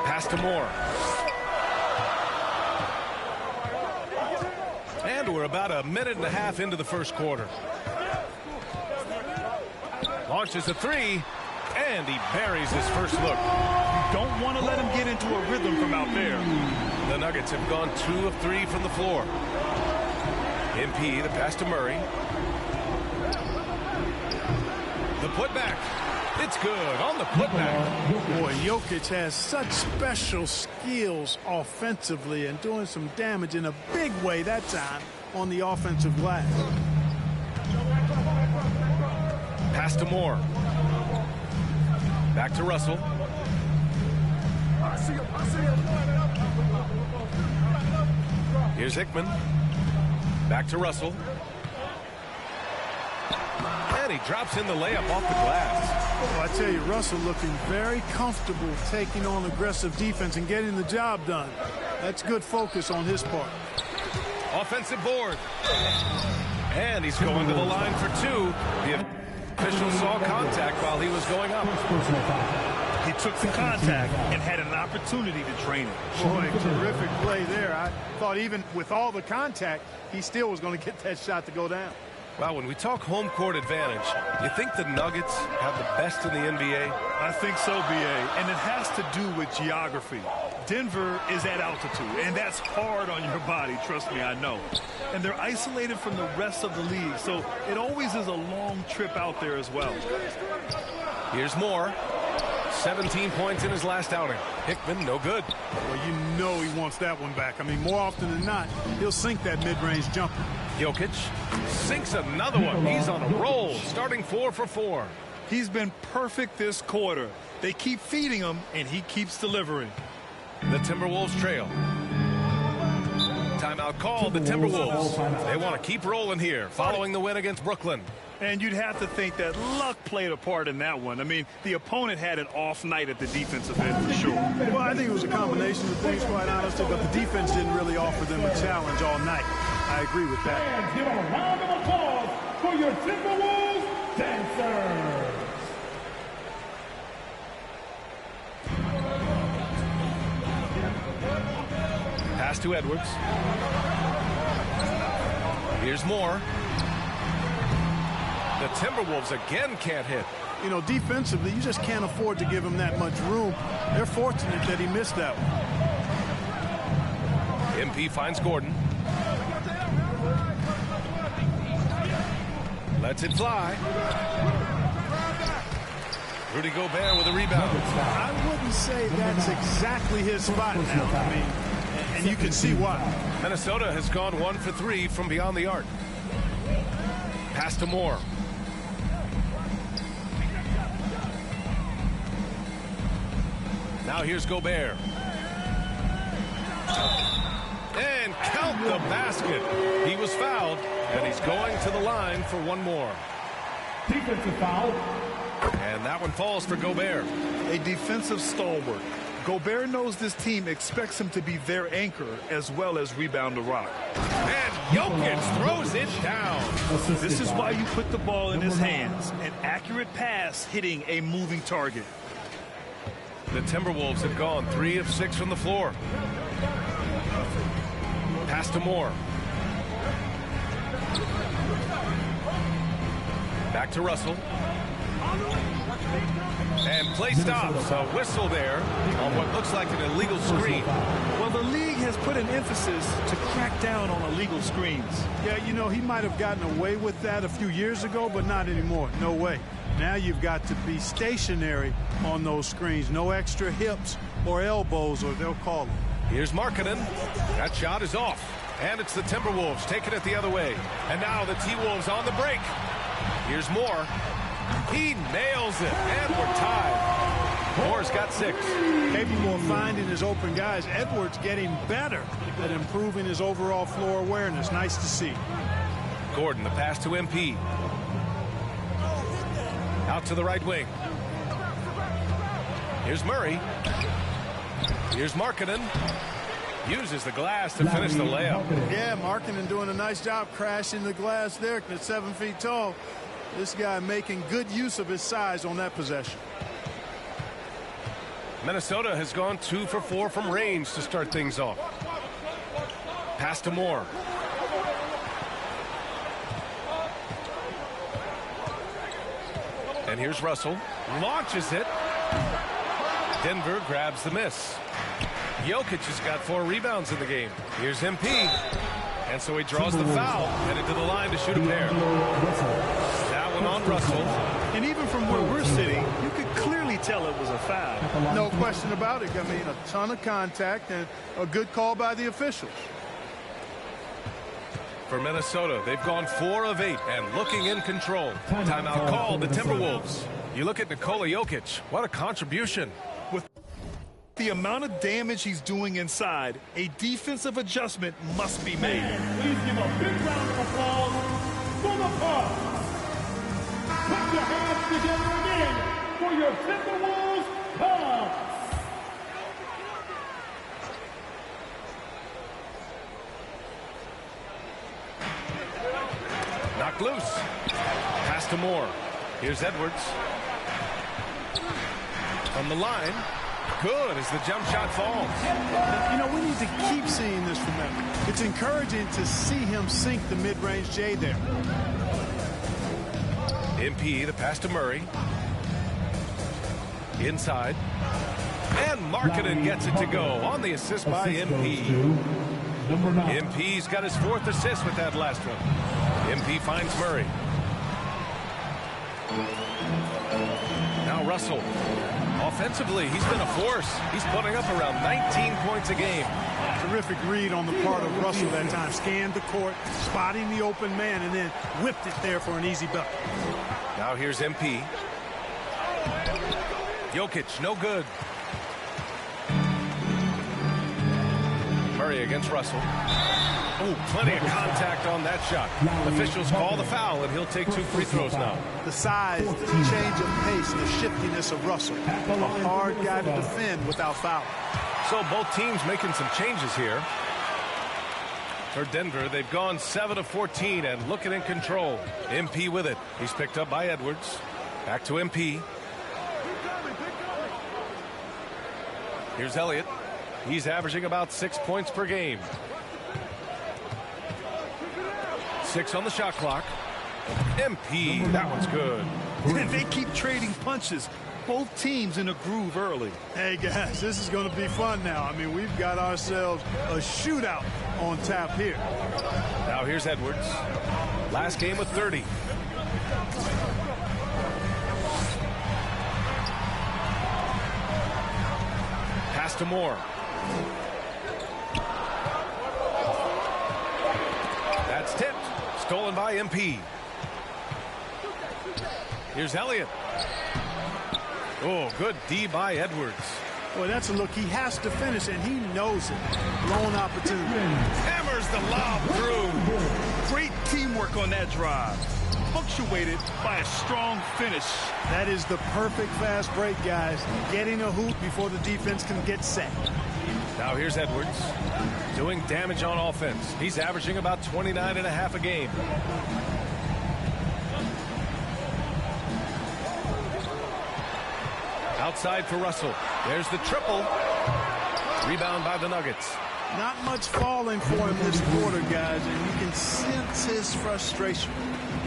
Pass to Moore. And we're about a minute and a half into the first quarter. Launches a 3, and he buries his first look. You don't want to let him get into a rhythm from out there. The Nuggets have gone 2 of 3 from the floor. MP, the pass to Murray. The putback. It's good on the putback. Boy, Jokic has such special skills offensively and doing some damage in a big way that time on the offensive glass. Pass to Moore. Back to Russell. Here's Hickman. Back to Russell. And he drops in the layup off the glass. Oh, I tell you, Russell looking very comfortable taking on aggressive defense and getting the job done. That's good focus on his part. Offensive board. And he's going to the line for 2. The official saw contact while he was going up. He took the contact and had an opportunity to train it. Boy, terrific play there. I thought even with all the contact, he still was going to get that shot to go down. Well, when we talk home court advantage, you think the Nuggets have the best in the NBA? I think so, B.A., and it has to do with geography. Denver is at altitude, and that's hard on your body, trust me, I know. And they're isolated from the rest of the league, so it always is a long trip out there as well. Here's Moore. 17 points in his last outing. Hickman, no good. Well, you know he wants that one back. I mean, more often than not, he'll sink that mid-range jumper. Jokic sinks another one. He's on a roll, starting 4 for 4. He's been perfect this quarter. They keep feeding him, and he keeps delivering. The Timberwolves trail. Timeout called. The Timberwolves. They want to keep rolling here, following the win against Brooklyn. And you'd have to think that luck played a part in that one. I mean, the opponent had an off night at the defensive end for sure. Well, I think it was a combination of things, quite honestly, but the defense didn't really offer them a challenge all night. I agree with that. And give a round of applause for your Timberwolves dancers. Pass to Edwards. Here's Moore. The Timberwolves again can't hit. You know, defensively, you just can't afford to give him that much room. They're fortunate that he missed that one. MP finds Gordon. Lets it fly. Rudy Gobert with a rebound. I wouldn't say that's exactly his spot now. I mean, and you can see why. Minnesota has gone 1 for 3 from beyond the arc. Pass to Moore. Now here's Gobert. And count the basket. He was fouled, and he's going to the line for one more. Defensive foul. And that one falls for Gobert. A defensive stalwart. Gobert knows this team expects him to be their anchor as well as rebound the rock. And Jokic throws it down. This is why you put the ball in his hands. An accurate pass hitting a moving target. The Timberwolves have gone 3 of 6 from the floor. Pass to Moore. Back to Russell. And play stops. A whistle there on what looks like an illegal screen. Well, the league has put an emphasis to crack down on illegal screens. Yeah, you know, he might have gotten away with that a few years ago, but not anymore. No way. Now you've got to be stationary on those screens. No extra hips or elbows, or they'll call them. Here's Markkanen. That shot is off. And it's the Timberwolves taking it the other way. And now the T-Wolves on the break. Here's Moore. He nails it, and we're tied. Moore's got 6. Capable of finding his open guys. Edwards getting better at improving his overall floor awareness. Nice to see. Gordon, the pass to MP. Out to the right wing. Here's Murray. Here's Markkanen. Uses the glass to finish the layup. Yeah, Markkanen doing a nice job crashing the glass there at 7 feet tall. This guy making good use of his size on that possession. Minnesota has gone 2 for 4 from range to start things off. Pass to Moore. And here's Russell. Launches it. Denver grabs the miss. Jokic has got 4 rebounds in the game. Here's MP. And so he draws the foul, headed to the line to shoot a pair. That one on Russell. And even from where we're sitting, you could clearly tell it was a foul. No question about it. I mean, a ton of contact and a good call by the officials. For Minnesota, they've gone 4 of 8 and looking in control. Timeout called the Timberwolves. You look at Nikola Jokic. What a contribution. With the amount of damage he's doing inside, a defensive adjustment must be made. Please give a big round of applause for the Bucks. Put your hands together again for your Timberwolves Bucks. Knocked loose. Pass to Moore. Here's Edwards. From the line. Good as the jump shot falls. You know, we need to keep seeing this from him. It's encouraging to see him sink the mid-range J there. MP, the pass to Murray. Inside. And Markkanen gets it to go on the assist by MP. MP's got his 4th assist with that last one. MP finds Murray. Now Russell. Offensively, he's been a force. He's putting up around 19 points a game. Terrific read on the part of Russell that time. Scanned the court, spotting the open man, and then whipped it there for an easy bucket. Now here's MP. Jokic, no good. Murray against Russell. Oh, plenty of contact on that shot. Officials call the foul, and he'll take 2 free throws now. The size, the change of pace, the shiftiness of Russell. A hard guy to defend without foul. So both teams making some changes here. For Denver, they've gone 7 of 14 and looking in control. MP with it. He's picked up by Edwards. Back to MP. Here's Elliott. He's averaging about 6 points per game. 6 on the shot clock. MP, that one's good. They keep trading punches. Both teams in a groove early. Hey, guys, this is going to be fun now. I mean, we've got ourselves a shootout on tap here. Now here's Edwards. Last game with 30. Pass to Moore. That's tipped. Stolen by MP. Here's Elliott. Oh, good D by Edwards. Boy, that's a look. He has to finish, and he knows it. Lone opportunity. Hammers the lob through. Great teamwork on that drive. Punctuated by a strong finish. That is the perfect fast break, guys. Getting a hoop before the defense can get set. Now here's Edwards doing damage on offense. He's averaging about 29.5 a game. Outside for Russell. There's the triple. Rebound by the Nuggets. Not much falling for him this quarter, guys, and you can sense his frustration.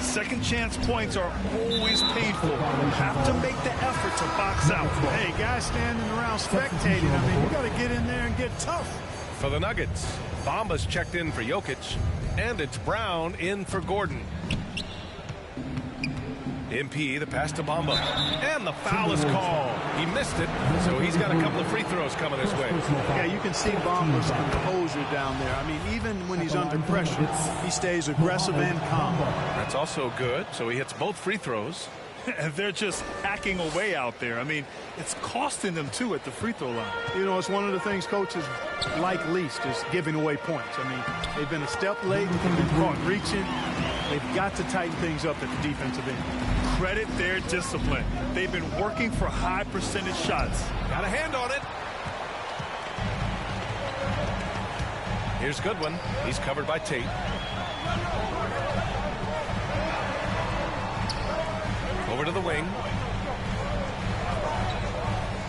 Second chance points are always painful. You have to make the effort to box out. Hey, guys standing around spectating, I mean, you got to get in there and get tough. For the Nuggets, Bamba's checked in for Jokic, and it's Brown in for Gordon. MP, the pass to Bamba, and the foul is called. He missed it, so he's got a couple of free throws coming his way. Yeah, you can see Bamba's composure down there. I mean, even when he's under pressure, he stays aggressive and calm. That's also good, so he hits both free throws. And they're just hacking away out there. I mean, it's costing them, too, at the free throw line. You know, it's one of the things coaches like least is giving away points. I mean, they've been a step late, they've been caught reaching. They've got to tighten things up at the defensive end. Credit their discipline. They've been working for high percentage shots. Got a hand on it. Here's Goodwin. He's covered by Tate. Over to the wing.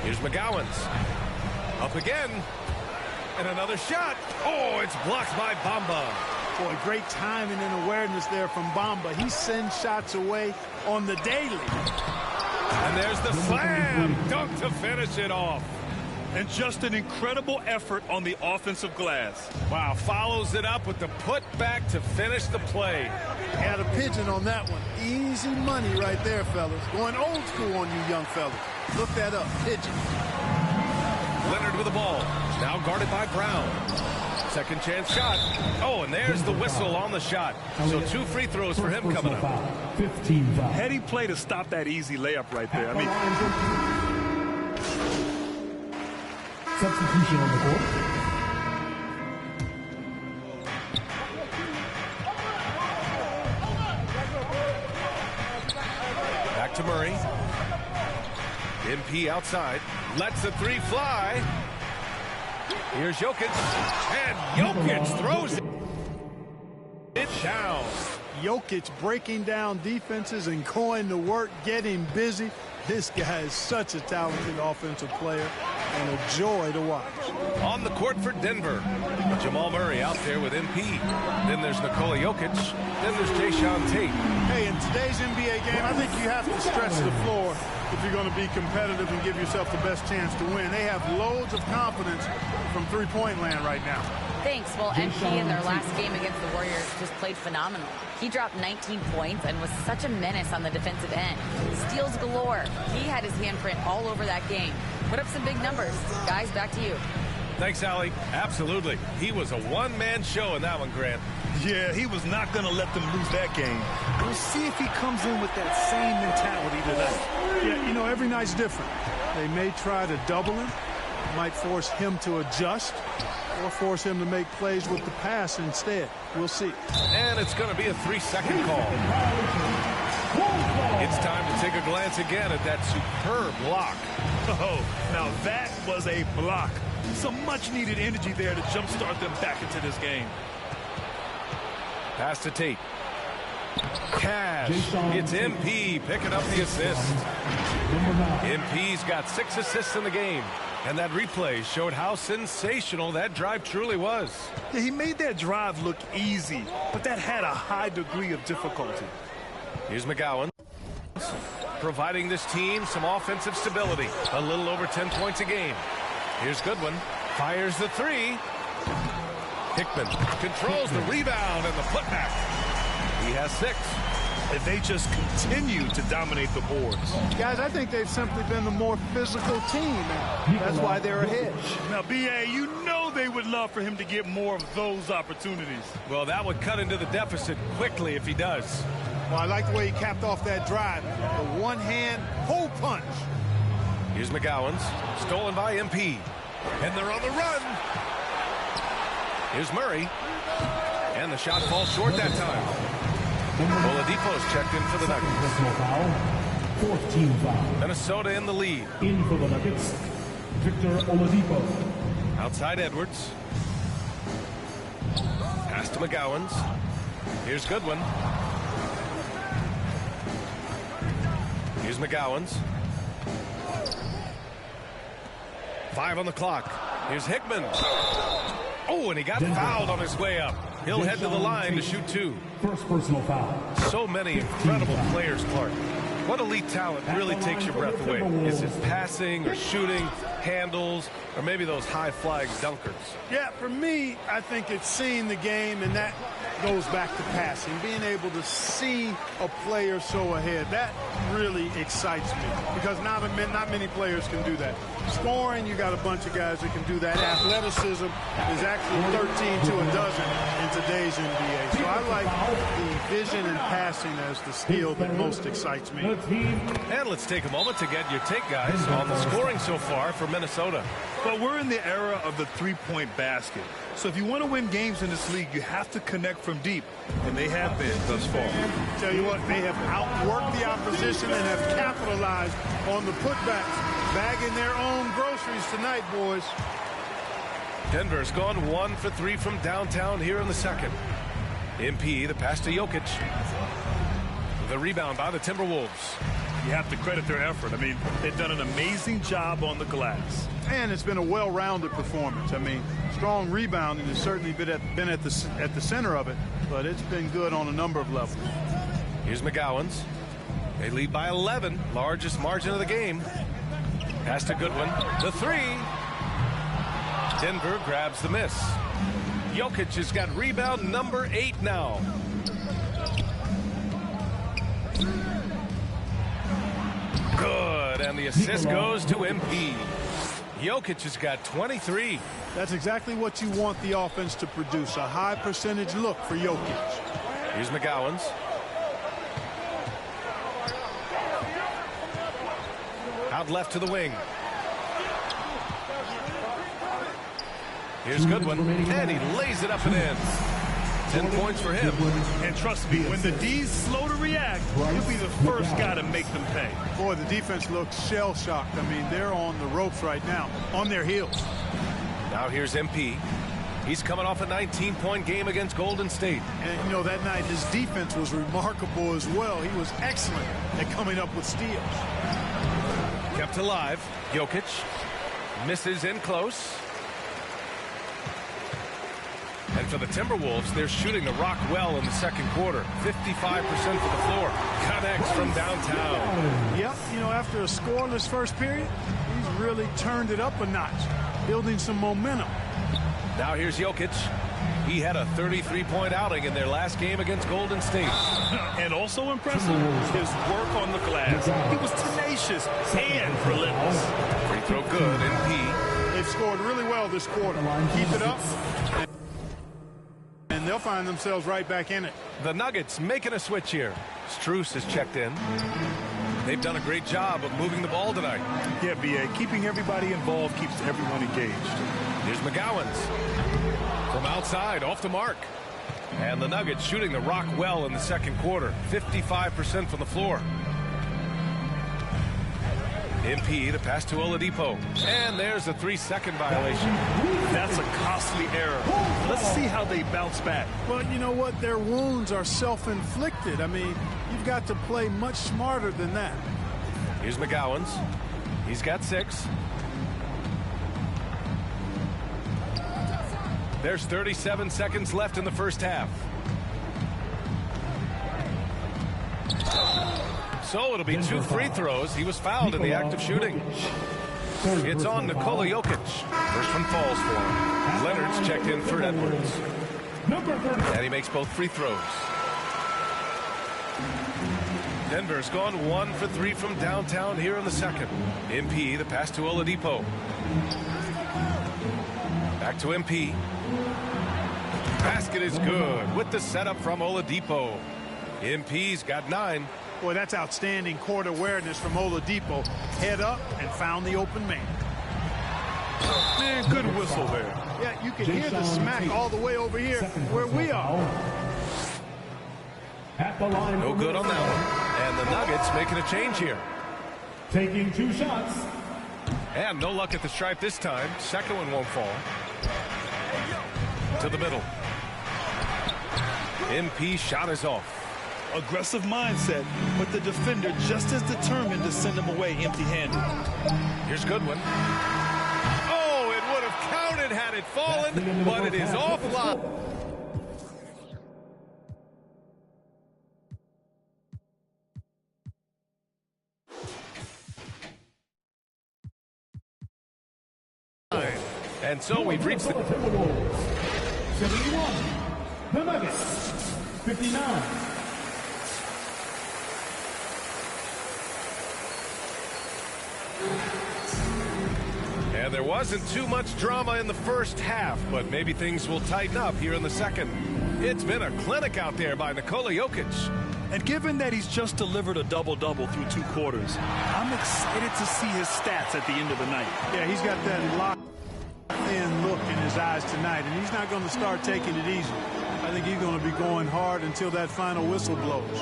Here's McGowan's. Up again. And another shot. Oh, it's blocked by Bamba. Boy, great timing and awareness there from Bamba. He sends shots away on the daily. And there's the slam dunk to finish it off. And just an incredible effort on the offensive glass. Wow, follows it up with the putback to finish the play. Had a pigeon on that one. Easy money right there, fellas. Going old school on you young fellas. Look that up, pigeon. Leonard with the ball. Now guarded by Brown. Second chance shot. Oh, and there's the whistle on the shot. So 2 free throws for him coming up. 15 foul. Heady play to stop that easy layup right there. I mean, substitution on the court. Back to Murray. MP outside. Lets the 3 fly. Here's Jokic, and Jokic throws it down. Jokic breaking down defenses and going to work, getting busy. This guy is such a talented offensive player and a joy to watch. On the court for Denver, Jamal Murray out there with MP. Then there's Nikola Jokic. Then there's Jayshawn Tate. Hey, in today's NBA game, I think you have to stretch the floor if you're going to be competitive and give yourself the best chance to win. They have loads of confidence from three-point land right now. Thanks. Well, MP in their last game against the Warriors just played phenomenal. He dropped 19 points and was such a menace on the defensive end. Steals galore. He had his handprint all over that game. Put up some big numbers. Guys, back to you. Thanks, Allie. Absolutely. He was a one-man show in that one, Grant. Yeah, he was not going to let them lose that game. We'll see if he comes in with that same mentality tonight. Yeah, you know, every night's different. They may try to double him, might force him to adjust, or force him to make plays with the pass instead. We'll see. And it's going to be a 3-second call. It's time to take a glance again at that superb block. Oh, now that was a block. Some much-needed energy there to jumpstart them back into this game. Pass to Tate. Cash. It's MP picking up the assist. MP's got 6 assists in the game. And that replay showed how sensational that drive truly was. Yeah, he made that drive look easy, but that had a high degree of difficulty. Here's McGowan, providing this team some offensive stability. A little over 10 points a game. Here's Goodwin. Fires the 3. Hickman controls the rebound and the putback. He has 6. and they just continue to dominate the boards. Guys, I think they've simply been the more physical team. That's why they're ahead. Now, B.A., you know they would love for him to get more of those opportunities. Well, that would cut into the deficit quickly if he does. Well, I like the way he capped off that drive. The one-hand hole punch. Here's McGowan's, stolen by MP. And they're on the run. Here's Murray. And the shot falls short that time. Oladipo's checked in for the Nuggets. 4th team foul. Minnesota in the lead. In for the Nuggets, Victor Oladipo. Outside Edwards. Pass to McGowan's. Here's Goodwin. Here's McGowan's. 5 on the clock. Here's Hickman. Oh, and he got fouled on his way up. He'll head to the line to shoot 2. First personal foul. So many incredible players, Clark. What elite talent really takes your breath away? Is it passing or shooting, handles, or maybe those high-flying dunkers? Yeah, for me, I think it's seeing the game, and that goes back to passing. Being able to see a player so ahead, that really excites me because not many players can do that. Scoring, you got a bunch of guys that can do that. Athleticism is actually 13 to a dozen in today's NBA. So I like the vision and passing as the skill that most excites me. And let's take a moment to get your take, guys, on the scoring so far for Minnesota. But we're in the era of the three-point basket. So if you want to win games in this league, you have to connect from deep. And they have been thus far. Tell you what, they have outworked the opposition and have capitalized on the putbacks. Bagging their own groceries tonight, boys. Denver's gone 1 for 3 from downtown here in the second. MP, the pass to Jokic. The rebound by the Timberwolves. You have to credit their effort. I mean, they've done an amazing job on the glass. And it's been a well-rounded performance. I mean, strong rebounding has certainly been at the center of it, but it's been good on a number of levels. Here's McGowan's. They lead by 11, largest margin of the game. Pass to Goodwin. The 3. Denver grabs the miss. Jokic has got rebound number 8 now. Good, and the assist goes to MP. Jokic has got 23. That's exactly what you want the offense to produce, a high percentage look for Jokic. Here's McGowan's. Out left to the wing. Here's Goodwin, and he lays it up and in. 10 points for him. And trust me, when the D's slow to react, he'll be the first guy to make them pay. Boy, the defense looks shell-shocked. I mean, they're on the ropes right now, on their heels. Now here's MP. He's coming off a 19-point game against Golden State. And, you know, that night his defense was remarkable as well. He was excellent at coming up with steals. Kept alive. Jokic misses in close. And for the Timberwolves, they're shooting the rock well in the second quarter. 55% for the floor. Connects from downtown. Yep, you know, after a scoreless first period, he's really turned it up a notch, building some momentum. Now here's Jokic. He had a 33-point outing in their last game against Golden State. And also impressive, his work on the glass. He was tenacious and relentless. Free throw good, MP. They've scored really well this quarter. Keep it up, and they'll find themselves right back in it. The Nuggets making a switch here. Strus has checked in. They've done a great job of moving the ball tonight. Yeah, B.A., keeping everybody involved keeps everyone engaged. Here's McGowan's. From outside, off the mark. And the Nuggets shooting the rock well in the second quarter. 55% from the floor. MP, the pass to Oladipo. And there's a 3-second violation. That's a costly error. Let's see how they bounce back. But you know what? Their wounds are self-inflicted. I mean, you've got to play much smarter than that. Here's McGowan's. He's got 6. There's 37 seconds left in the first half. So it'll be 2 free throws. He was fouled in the act of shooting. It's on Nikola Jokic. First one falls for him. Leonard's checked in for Edwards. And he makes both free throws. Denver's gone 1 for 3 from downtown here in the second. MP, the pass to Oladipo. Back to MP. Basket is good with the setup from Oladipo. MP's got 9. Boy, that's outstanding court awareness from Oladipo. Head up and found the open man. Man, good whistle there. Yeah, you can hear the smack all the way over here where we are. At the line. No good on that one. And the Nuggets making a change here. Taking 2 shots. And no luck at the stripe this time. Second one won't fall. To the middle. MP shot is off. Aggressive mindset, but the defender just as determined to send him away empty-handed. Here's Goodwin. Oh, it would have counted had it fallen, but it is offline. And so we've reached the 71. The Nuggets. 59. And there wasn't too much drama in the first half, but maybe things will tighten up here in the second. It's been a clinic out there by Nikola Jokic. And given that he's just delivered a double-double through 2 quarters, I'm excited to see his stats at the end of the night. Yeah, he's got that locked-in look in his eyes tonight, and he's not going to start taking it easy. I think he's going to be going hard until that final whistle blows.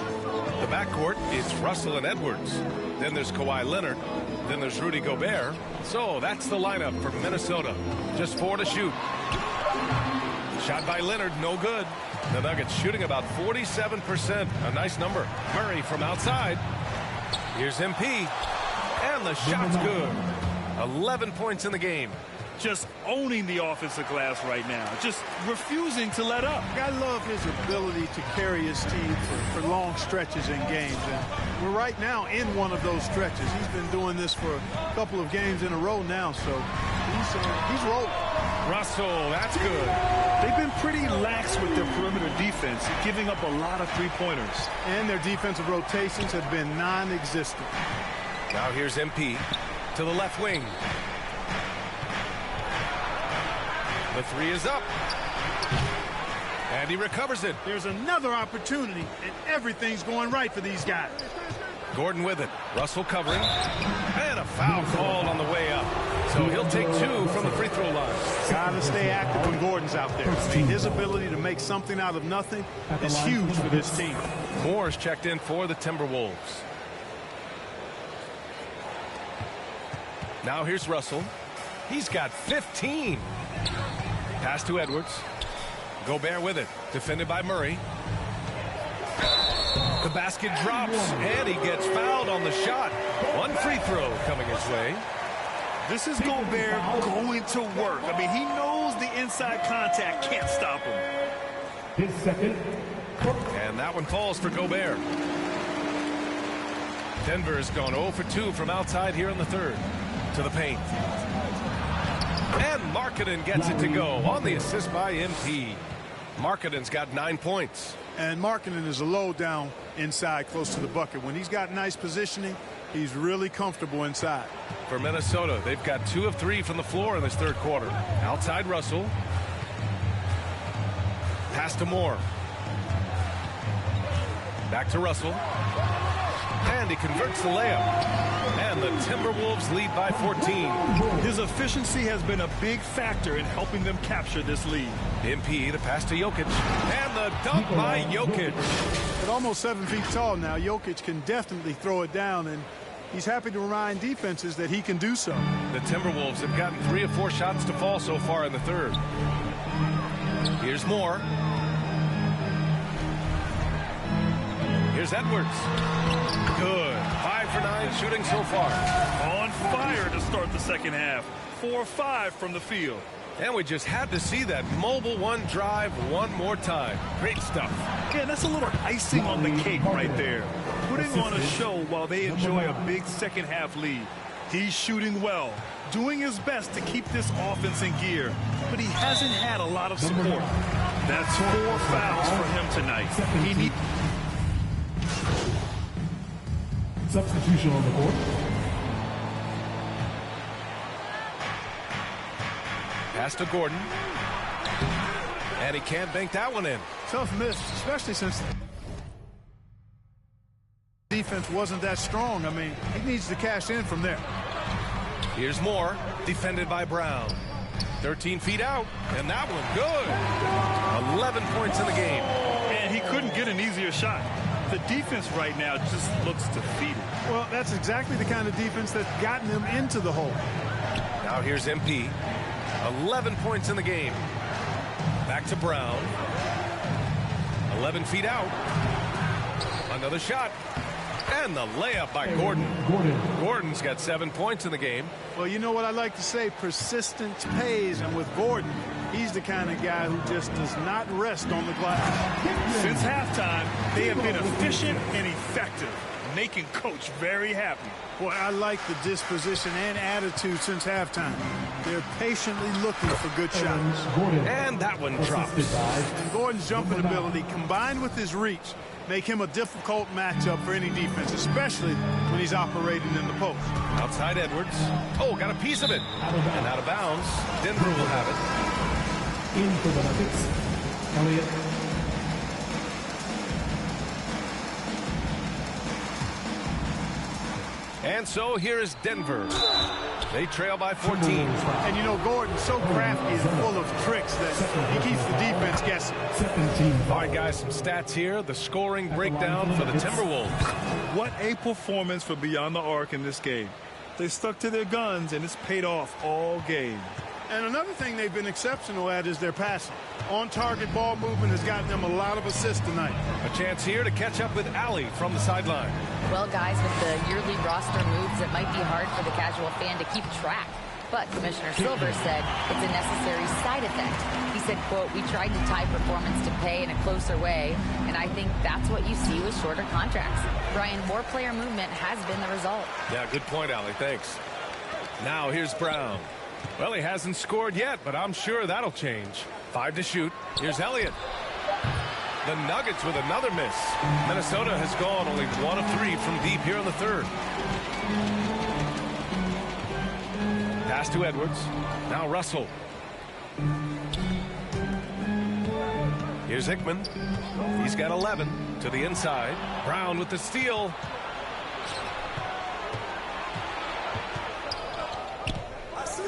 The backcourt is Russell and Edwards. Then there's Kawhi Leonard. Then there's Rudy Gobert. So that's the lineup for Minnesota. Just 4 to shoot. Shot by Leonard, no good. The Nuggets shooting about 47%. A nice number. Murray from outside. Here's MP. And the shot's good. 11 points in the game. Just owning the offensive glass right now. Just refusing to let up. I love his ability to carry his team for long stretches in games. And we're right now in one of those stretches. He's been doing this for a couple of games in a row now, so he's rolling. Russell, that's good. They've been pretty lax with their perimeter defense, giving up a lot of 3-pointers. And their defensive rotations have been non-existent. Now here's MP to the left wing. The 3 is up. And he recovers it. There's another opportunity, and everything's going right for these guys. Gordon with it. Russell covering. And a foul called on the way up. So he'll take 2 from the free throw line. Gotta stay active when Gordon's out there. I mean, his ability to make something out of nothing is huge for this team. Moore's checked in for the Timberwolves. Now here's Russell. He's got 15. Pass to Edwards. Gobert with it. Defended by Murray. The basket drops, and he gets fouled on the shot. 1 free throw coming his way. This is Gobert going to work. I mean, he knows the inside contact can't stop him. His second. And that one falls for Gobert. Denver has gone 0 for 2 from outside here in the third. To the paint. And Markkanen gets it to go on the assist by MP. Markkanen's got 9 points. And Markkanen is a low down inside close to the bucket. When he's got nice positioning, he's really comfortable inside. For Minnesota, they've got 2 of 3 from the floor in this third quarter. Outside Russell. Pass to Moore. Back to Russell. And he converts the layup. And the Timberwolves lead by 14. His efficiency has been a big factor in helping them capture this lead. MP, the pass to Jokic. And the dunk by Jokic. At almost 7 feet tall now, Jokic can definitely throw it down, and he's happy to remind defenses that he can do so. The Timberwolves have gotten 3 of 4 shots to fall so far in the third. Here's Moore. Here's Edwards. Good. 5 for 9 shooting so far. On fire to start the second half. 4-5 from the field. And we just had to see that mobile 1 drive one more time. Great stuff. Yeah, that's a little icing on the cake right there. Putting on a show while they enjoy a big second half lead. He's shooting well, doing his best to keep this offense in gear, but he hasn't had a lot of support. That's 4 fouls for him tonight. He needs Substitution on the court. Pass to Gordon. And he can't bank that one in. Tough miss, especially since the defense wasn't that strong. I mean, he needs to cash in from there. Here's more, defended by Brown. 13 feet out, and that one good. 11 points in the game. And he couldn't get an easier shot. The defense right now just looks defeated. Well, that's exactly the kind of defense that's gotten them into the hole. Now here's MP. 11 points in the game. Back to Brown. 11 feet out. Another shot. And the layup by Gordon. Gordon's got 7 points in the game. Well, you know what I like to say, persistence pays, and with Gordon, he's the kind of guy who just does not rest on the glass. Since halftime, they have been efficient and effective, making Coach very happy. Boy, I like the disposition and attitude since halftime. They're patiently looking for good shots. And that one drops. And Gordon's jumping ability, combined with his reach, make him a difficult matchup for any defense, especially when he's operating in the post. Outside Edwards. Oh, got a piece of it. And out of bounds. Denver will have it. In for the Nuggets, Elliott. And so here is Denver. They trail by 14. And you know, Gordon's so crafty and full of tricks that he keeps the defense guessing. All right, guys, some stats here. The scoring breakdown for the Timberwolves. What a performance for Beyond the Arc in this game. They stuck to their guns, and it's paid off all game. And another thing they've been exceptional at is their passing. On-target ball movement has gotten them a lot of assists tonight. A chance here to catch up with Allie from the sideline. Well, guys, with the yearly roster moves, it might be hard for the casual fan to keep track. But Commissioner Silver said it's a necessary side effect. He said, quote, "We tried to tie performance to pay in a closer way, and I think that's what you see with shorter contracts." Brian, more player movement has been the result. Yeah, good point, Allie. Thanks. Now here's Brown. Well, he hasn't scored yet, but I'm sure that'll change. 5 to shoot. Here's Elliott. The Nuggets with another miss. Minnesota has gone only 1 of 3 from deep here in the third. Pass to Edwards. Now Russell. Here's Hickman. He's got 11 to the inside. Brown with the steal.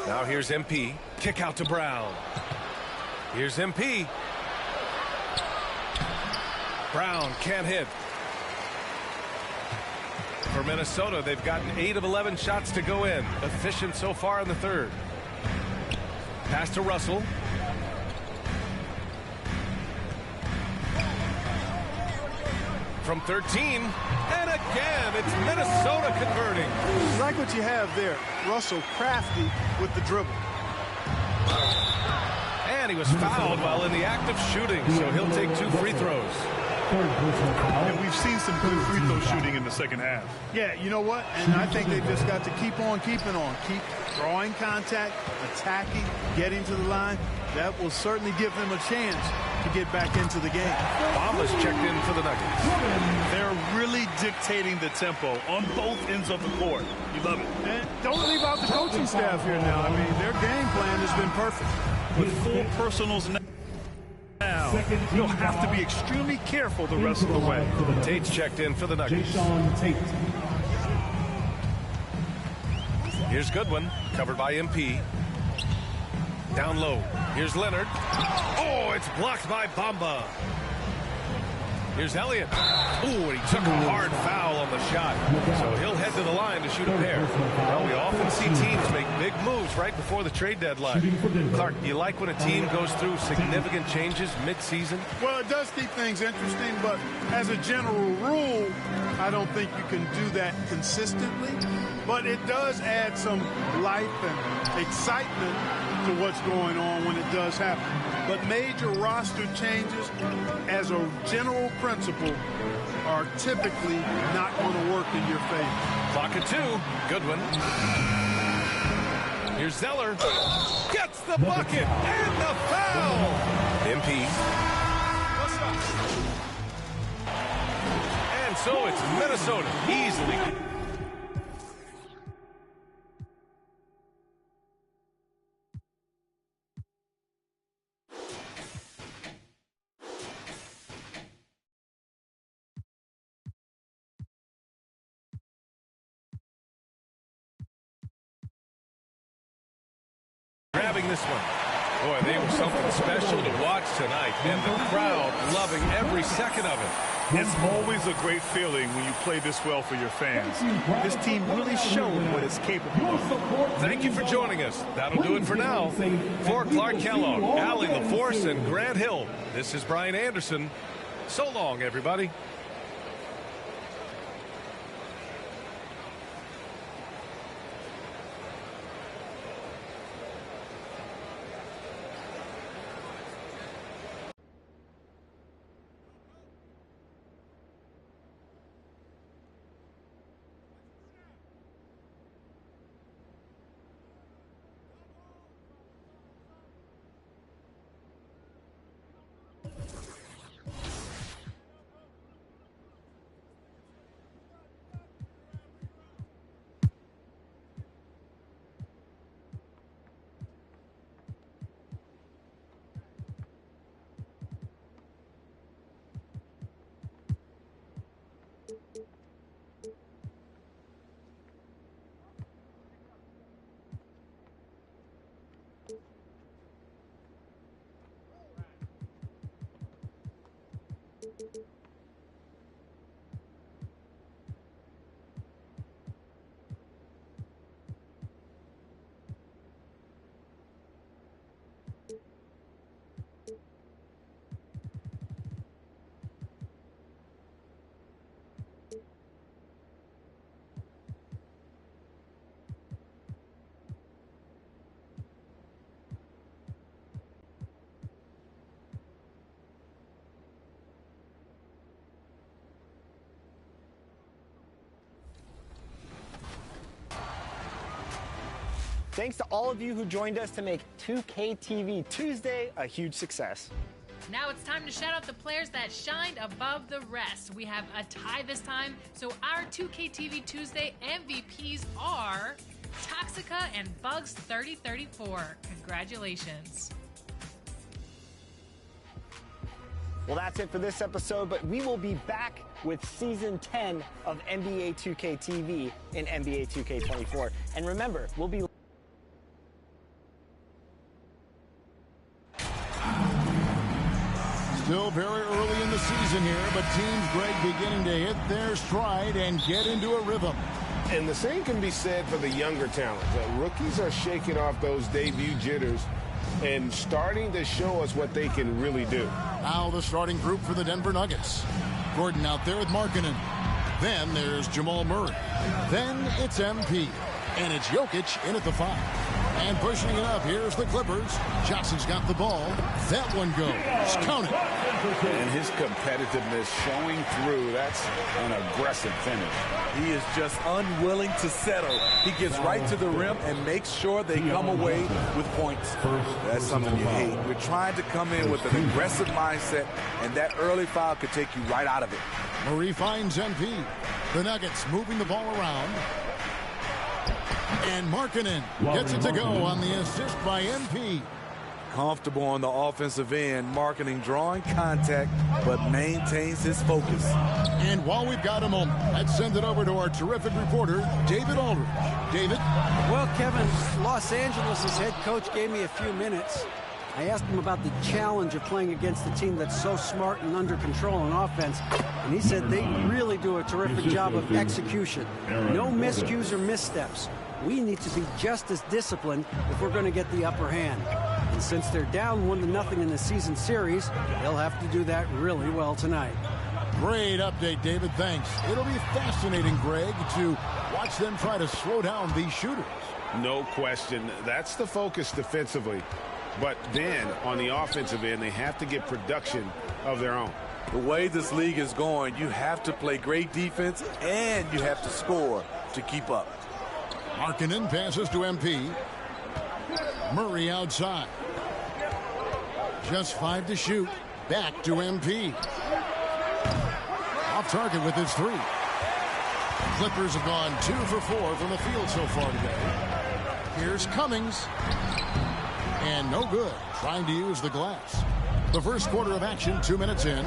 Now here's MP. Kick out to Brown. Here's MP. Brown can't hit. For Minnesota, they've gotten 8 of 11 shots to go in. Efficient so far in the third. Pass to Russell. From 13. And again, it's Minnesota converting. Like what you have there. Russell crafty with the dribble. And he was fouled while in the act of shooting, so he'll take 2 free throws. And we've seen some good free throw shooting in the second half. Yeah, you know what? And I think they've just got to keep on keeping on. Keep drawing contact, attacking, getting to the line. That will certainly give them a chance to get back into the game. Bamba's checked in for the Nuggets. They're really dictating the tempo on both ends of the court. You love it. And don't leave out the coaching staff here now. I mean, their game plan has been perfect. With 4 personals now, you'll have to be extremely careful the rest of the way. Tate's checked in for the Nuggets. Here's Goodwin, covered by MP. Down low. Here's Leonard. Oh, it's blocked by Bamba. Here's Elliott. Oh, and he took a hard foul on the shot. So he'll head to the line to shoot a pair. Well, we often see teams make big moves right before the trade deadline. Clark, do you like when a team goes through significant changes mid-season? Well, it does keep things interesting, but as a general rule, I don't think you can do that consistently. But it does add some life and excitement to what's going on when it does happen. But major roster changes, as a general principle, are typically not going to work in your favor. Clock at 2. Goodwin. Here's Zeller. Gets the bucket and the foul. MP. And so it's Minnesota easily grabbing this one. Boy, they were something special to watch tonight, and the crowd loving every second of it. It's always a great feeling when you play this well for your fans. This team really showed what it's capable of. Thank you for joining us. That'll do it for now. For Clark Kellogg, Allie LaForce, and Grant Hill, this is Brian Anderson. So long, everybody. Thanks to all of you who joined us to make 2K TV Tuesday a huge success. Now it's time to shout out the players that shined above the rest. We have a tie this time, so our 2K TV Tuesday MVPs are Toxica and Bugs3034. Congratulations. Well, that's it for this episode, but we will be back with Season 10 of NBA 2K TV in NBA 2K24. And remember, we'll be... Still very early in the season here, but teams, Greg, beginning to hit their stride and get into a rhythm. And the same can be said for the younger talent. Rookies are shaking off those debut jitters and starting to show us what they can really do. Now the starting group for the Denver Nuggets. Gordon out there with Markkanen. Then there's Jamal Murray. Then it's MP. And it's Jokic in at the 5. And pushing it up, here's the Clippers. Johnson's got the ball. That one goes. Count it. And his competitiveness showing through. That's an aggressive finish. He is just unwilling to settle. He gets right to the rim and makes sure they come away with points. That's something you hate. You're trying to come in with an aggressive mindset, and that early foul could take you right out of it. Murray finds MP. The Nuggets moving the ball around. And Markkanen gets it to go on the assist by MP. Comfortable on the offensive end. Markkanen drawing contact, but maintains his focus. And while we've got a moment, let's send it over to our terrific reporter, David Aldridge. David? Well, Kevin, Los Angeles' head coach gave me a few minutes. I asked him about the challenge of playing against a team that's so smart and under control on offense, and he said they really do a terrific job of execution. No miscues or missteps. We need to be just as disciplined if we're going to get the upper hand. And since they're down 1-0 in the season series, they'll have to do that really well tonight. Great update, David. Thanks. It'll be fascinating, Greg, to watch them try to slow down these shooters. No question. That's the focus defensively. But then, on the offensive end, they have to get production of their own. The way this league is going, you have to play great defense and you have to score to keep up. Markkanen passes to MP. Murray outside. Just 5 to shoot. Back to MP. Off target with his 3. Clippers have gone 2 for 4 from the field so far today. Here's Cummings. And no good. Trying to use the glass. The first quarter of action, 2 minutes in.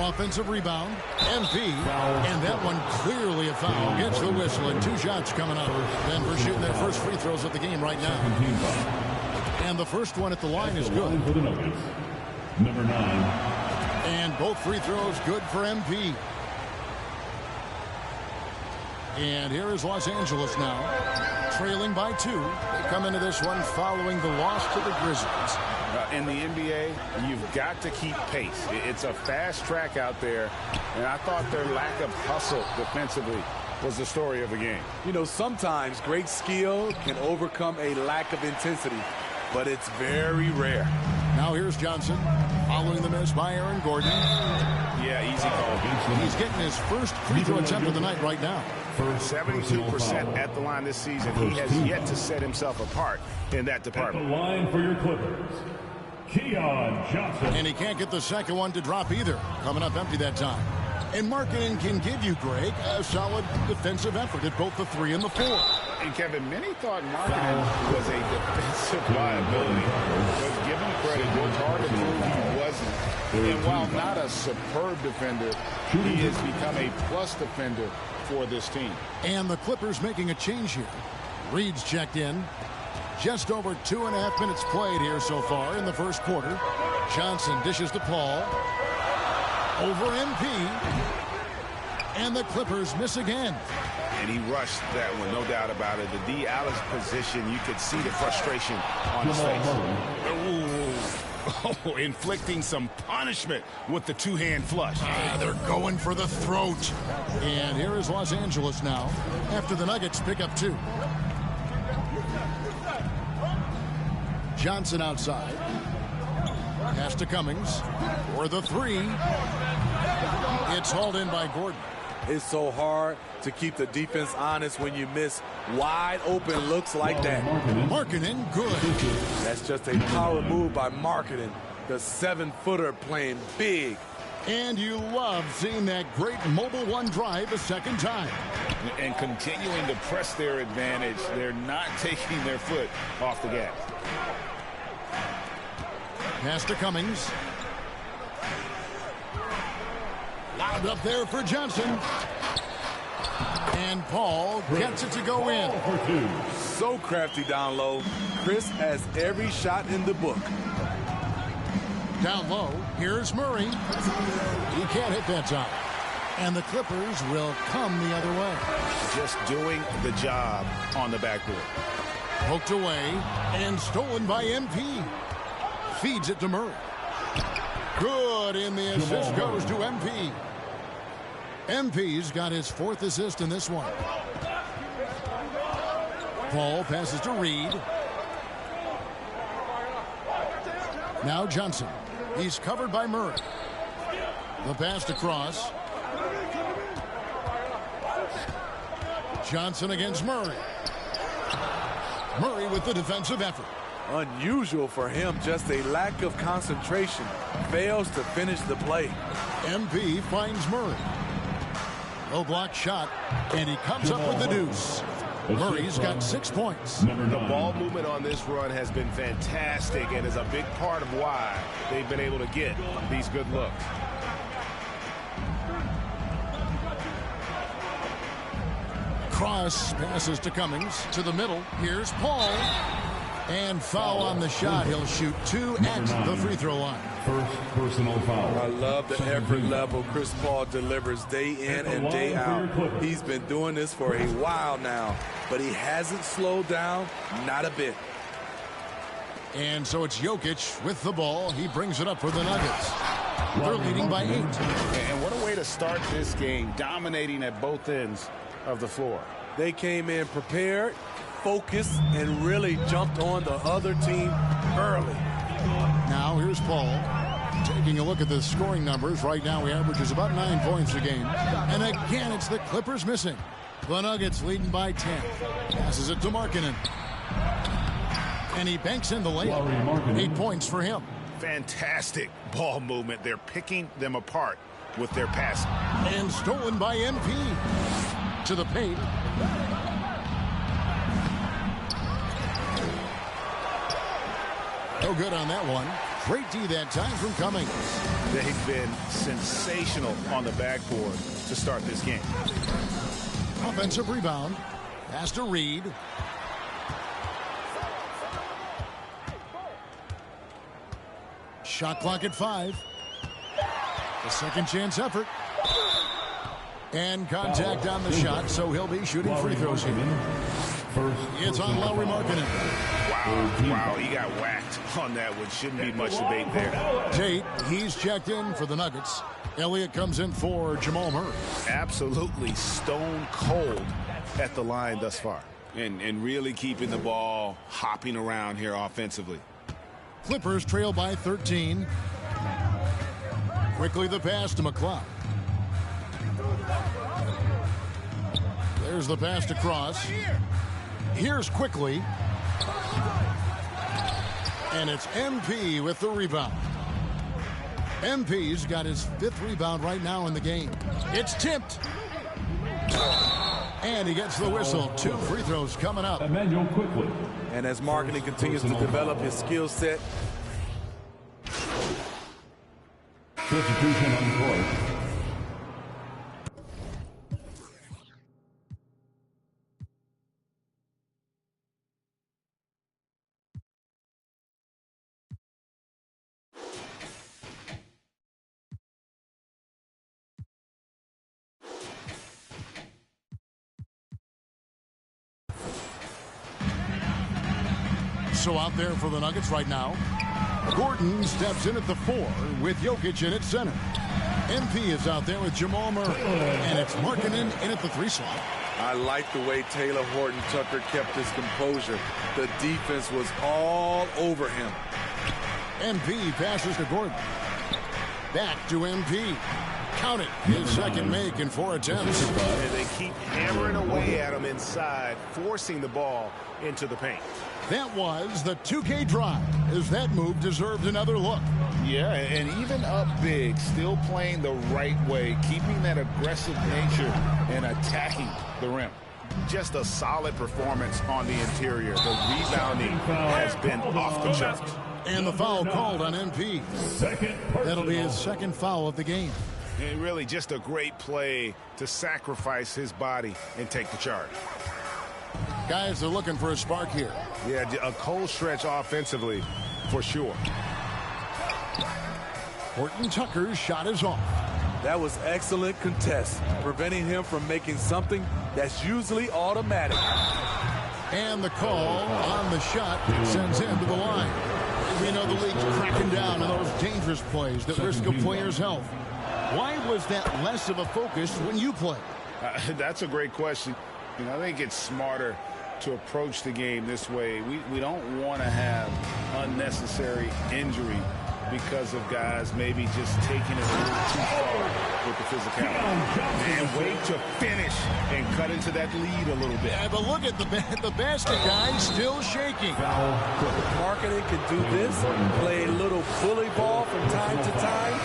Offensive rebound, MP, and that one clearly a foul. Gets the whistle, and 2 shots coming up. Denver shooting their first free throws of the game right now. And the first one at the line is good. Number 9. And both free throws good for MP. And here is Los Angeles now, trailing by 2. They come into this one following the loss to the Grizzlies. In the NBA, you've got to keep pace. It's a fast track out there, and I thought their lack of hustle defensively was the story of the game. You know, sometimes great skill can overcome a lack of intensity, but it's very rare. Now here's Johnson, following the miss by Aaron Gordon. Yeah, easy call. He's getting his first free throw attempt of the night right now. 72% at the line this season. He has yet to set himself apart in that department. At the line for your Clippers, Koua Johnson. And he can't get the second one to drop either. Coming up empty that time. And Markkanen can give you, Greg, a solid defensive effort at both the 3 and the 4. And Kevin, many thought Markkanen was a defensive liability, but give him credit, worked hard to prove he wasn't. And while not a superb defender, he has become a plus defender for this team. And the Clippers making a change here. Reed's checked in. Just over 2.5 minutes played here so far in the first quarter. Johnson dishes to Paul. Over MP. And the Clippers miss again. And he rushed that one, no doubt about it. The D. Allen's position, you could see the frustration on his face. Oh, inflicting some punishment with the 2-hand flush. They're going for the throat. And here is Los Angeles now after the Nuggets pick up 2. Johnson outside. Pass to Cummings for the 3. It's hauled in by Gordon. It's so hard to keep the defense honest when you miss wide open looks like that. Markkanen, good. That's just a power move by Markkanen. The 7-footer playing big. And you love seeing that great mobile 1 drive a second time. And continuing to press their advantage. They're not taking their foot off the gas. Pass to Cummings. Loud up there for Johnson. And Paul gets it to go in. So crafty down low. Chris has every shot in the book. Down low, here's Murray. He can't hit that time. And the Clippers will come the other way. Just doing the job on the backboard. Poked away and stolen by MP. Feeds it to Murray. Good, and the assist goes to MP. MP's got his 4th assist in this one. Paul passes to Reed. Now Johnson. He's covered by Murray. The pass across. Johnson against Murray. Murray with the defensive effort. Unusual for him, just a lack of concentration. Fails to finish the play. MP finds Murray. Low block shot, and he comes up with the deuce. Murray's got 6 points. The ball movement on this run has been fantastic and is a big part of why they've been able to get these good looks. Cross passes to Cummings to the middle. Here's Paul. And foul on the shot. He'll shoot 2 at the free throw line. First personal foul. I love the effort level Chris Paul delivers day in and day out. He's been doing this for a while now, but he hasn't slowed down, not a bit. And so it's Jokic with the ball. He brings it up for the Nuggets. They're leading by 8. And what a way to start this game, dominating at both ends of the floor. They came in prepared, focused, and really jumped on the other team early. Now here's Paul taking a look at the scoring numbers. Right now he averages about 9 points a game. And again, it's the Clippers missing. The Nuggets leading by 10. Passes it to Markkanen. And he banks in the layup. 8 points for him. Fantastic ball movement. They're picking them apart with their passing. And stolen by MP. To the paint. No good on that one. Great D that time from Cummings. They've been sensational on the backboard to start this game. Offensive rebound. Pass to Reed. Shot clock at 5. The second chance effort. And contact on the shot, so he'll be shooting free throws here. It's on Lauri Markkanen. Wow, he got whacked on that one. Shouldn't be much debate there. Tate, he's checked in for the Nuggets. Elliott comes in for Jamal Murray. Absolutely stone cold at the line thus far. And really keeping the ball hopping around here offensively. Clippers trail by 13. Quickly the pass to McCloud. There's the pass to Cross. Here's Quickly. And it's MP with the rebound. MP's got his 5th rebound right now in the game. It's tipped. And he gets the whistle. 2 free throws coming up. Emmanuel Quickly. And as Markkanen continues to develop his skill set. Substitution on the court. So out there for the Nuggets right now, Gordon steps in at the 4 with Jokic in at center. MP is out there with Jamal Murray. And it's Markkanen in at the 3 slot. I like the way Taylor Horton-Tucker kept his composure. The defense was all over him. MP passes to Gordon. Back to MP. Count it. His second make in 4 attempts. And they keep hammering away at him inside, forcing the ball into the paint. That was the 2K drive, as that move deserved another look. Yeah, and even up big, still playing the right way, keeping that aggressive nature and attacking the rim. Just a solid performance on the interior. The rebounding has been off the charts. And the foul called on MP. That'll be his 2nd foul of the game. And really just a great play to sacrifice his body and take the charge. Guys, they're looking for a spark here. Yeah, a cold stretch offensively for sure. Horton-Tucker's shot is off. That was excellent contest, preventing him from making something that's usually automatic. And the call on the shot sends him to the line. We know the league's cracking down on those dangerous plays that risk a player's health. Why was that less of a focus when you play? That's a great question. I think it's smarter to approach the game this way. We don't want to have unnecessary injury because of guys maybe just taking it a little too far with the physicality. And wait to finish and cut into that lead a little bit. Yeah, but look at the basket guy still shaking. Markkanen can do this, play a little bully ball from time to time.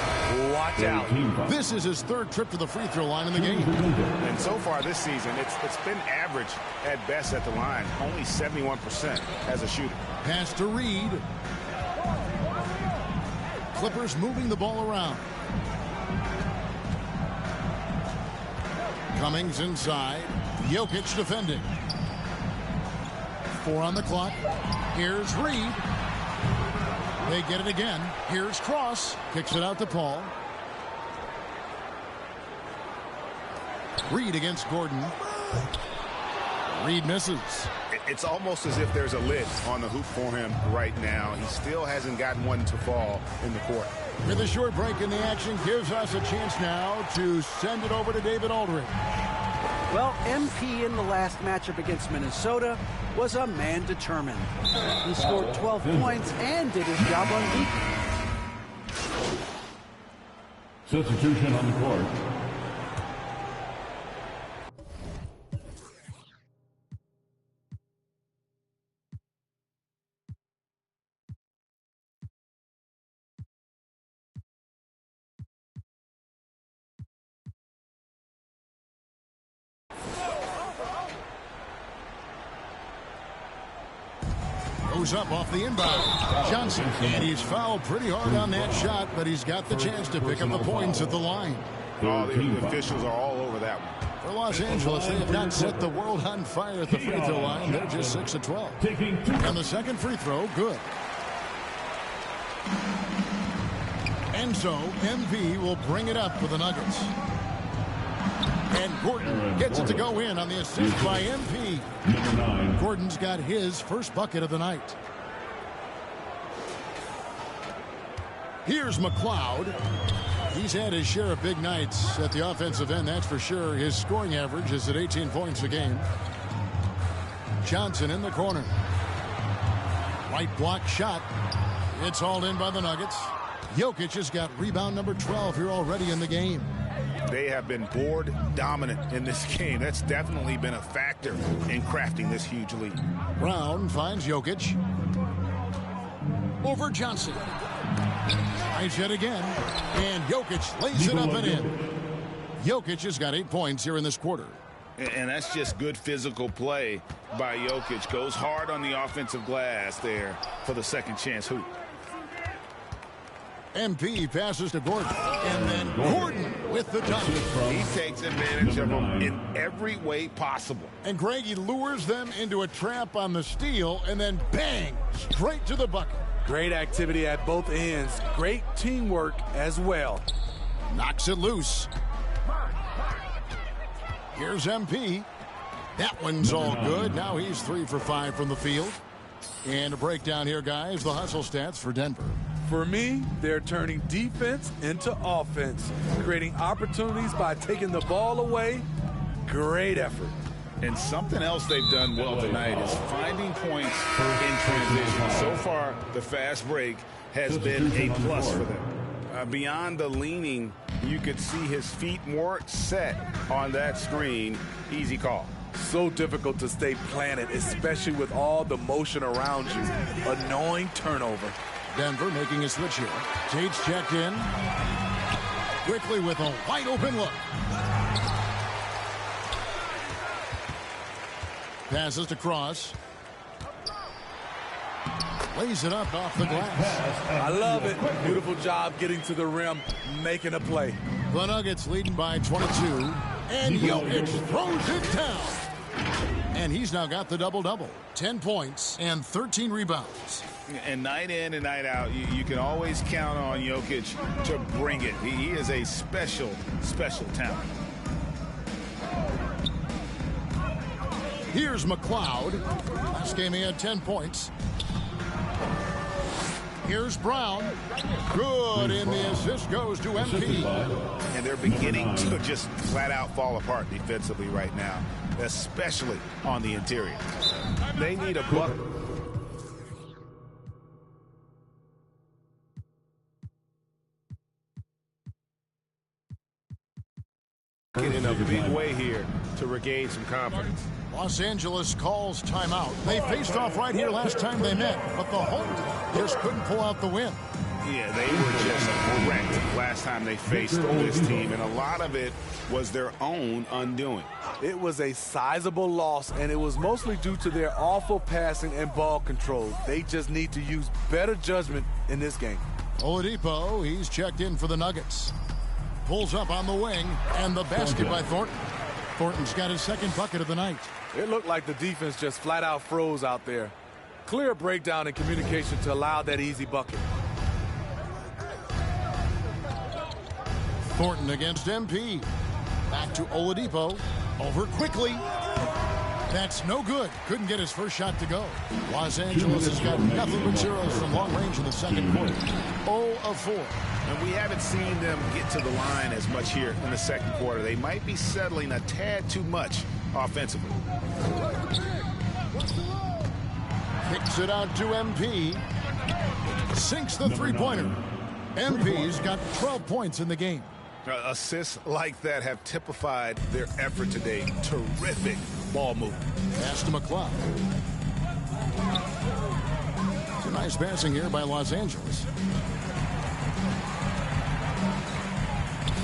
Watch out. This is his 3rd trip to the free throw line in the game. And so far this season, it's been average at best at the line. Only 71% as a shooter. Pass to Reed. Clippers moving the ball around. Cummings inside. Jokic defending. 4 on the clock. Here's Reed. They get it again. Here's Cross. Kicks it out to Paul. Reed against Gordon. Reed misses. It's almost as if there's a lid on the hoop for him right now. He still hasn't gotten one to fall in the court. With a short break in the action, gives us a chance now to send it over to David Aldridge. Well, MP in the last matchup against Minnesota was a man determined. He scored 12 points and did his job on defense. Substitution on the court. goes up off the inbound. Johnson, and he's fouled pretty hard on that shot, but he's got the chance to pick up the points at the line. Oh, the officials are all over that one. For Los Angeles, they have not set the world on fire at the free throw line. They're just 6 of 12. And the second free throw, good. And so, MP will bring it up for the Nuggets. And Gordon gets it to go in on the assist by MP. Gordon's got his first bucket of the night. Here's McLeod. He's had his share of big nights at the offensive end, that's for sure. His scoring average is at 18 points a game. Johnson in the corner. Right block shot. It's hauled in by the Nuggets. Jokic has got rebound number 12 here already in the game. They have been board dominant in this game. That's definitely been a factor in crafting this huge lead. Brown finds Jokic. Over Johnson. Tries it again. And Jokic lays it up and in. Jokic has got 8 points here in this quarter. And that's just good physical play by Jokic. Goes hard on the offensive glass there for the second chance hoop. MP passes to Gordon. And then Gordon with the dunk. He takes advantage of them in every way possible. And Greg, he lures them into a trap on the steal and then bang, straight to the bucket. Great activity at both ends. Great teamwork as well. Knocks it loose. Here's MP. That one's all good. Now he's 3 for 5 from the field. And a breakdown here, guys. The hustle stats for Denver. For me, they're turning defense into offense, creating opportunities by taking the ball away. Great effort. And something else they've done well tonight is finding points in transition. So far, the fast break has been a plus for them. Beyond the leaning, you could see his feet more set on that screen. Easy call. So difficult to stay planted, especially with all the motion around you. Annoying turnover. Denver making a switch here. Tate's checked in. Quickly with a wide open look. Passes to Cross. Lays it up off the glass. I love it. Beautiful job getting to the rim, making a play. The Nuggets leading by 22. And Jokic throws it down. And he's now got the double-double. 10 points and 13 rebounds. And night in and night out, you can always count on Jokic to bring it. He is a special, special talent. Here's McLeod. Last game he had 10 points. Here's Brown. Good, and the assist goes to MP. And they're beginning to just flat out fall apart defensively right now, especially on the interior. They need a bucket. In a big way here to regain some confidence. Los Angeles calls timeout. They faced off right here last time they met, but the home team just couldn't pull out the win. Yeah, they were just wrecked last time they faced this team, and a lot of it was their own undoing. It was a sizable loss, and it was mostly due to their awful passing and ball control. They just need to use better judgment in this game. Oladipo, he's checked in for the Nuggets. Pulls up on the wing, and the basket by Thornton. Thornton's got his second bucket of the night. It looked like the defense just flat out froze out there. Clear breakdown in communication to allow that easy bucket. Thornton against MP. Back to Oladipo. Over quickly. That's no good. Couldn't get his first shot to go. Los Angeles has got nothing but zeros from long range in the second quarter. 0 of 4. And we haven't seen them get to the line as much here in the second quarter. They might be settling a tad too much offensively. Kicks it out to MP. Sinks the three-pointer. MP's got 12 points in the game. Assists like that have typified their effort today. Terrific ball movement. Pass to McLeod. It's a nice passing here by Los Angeles.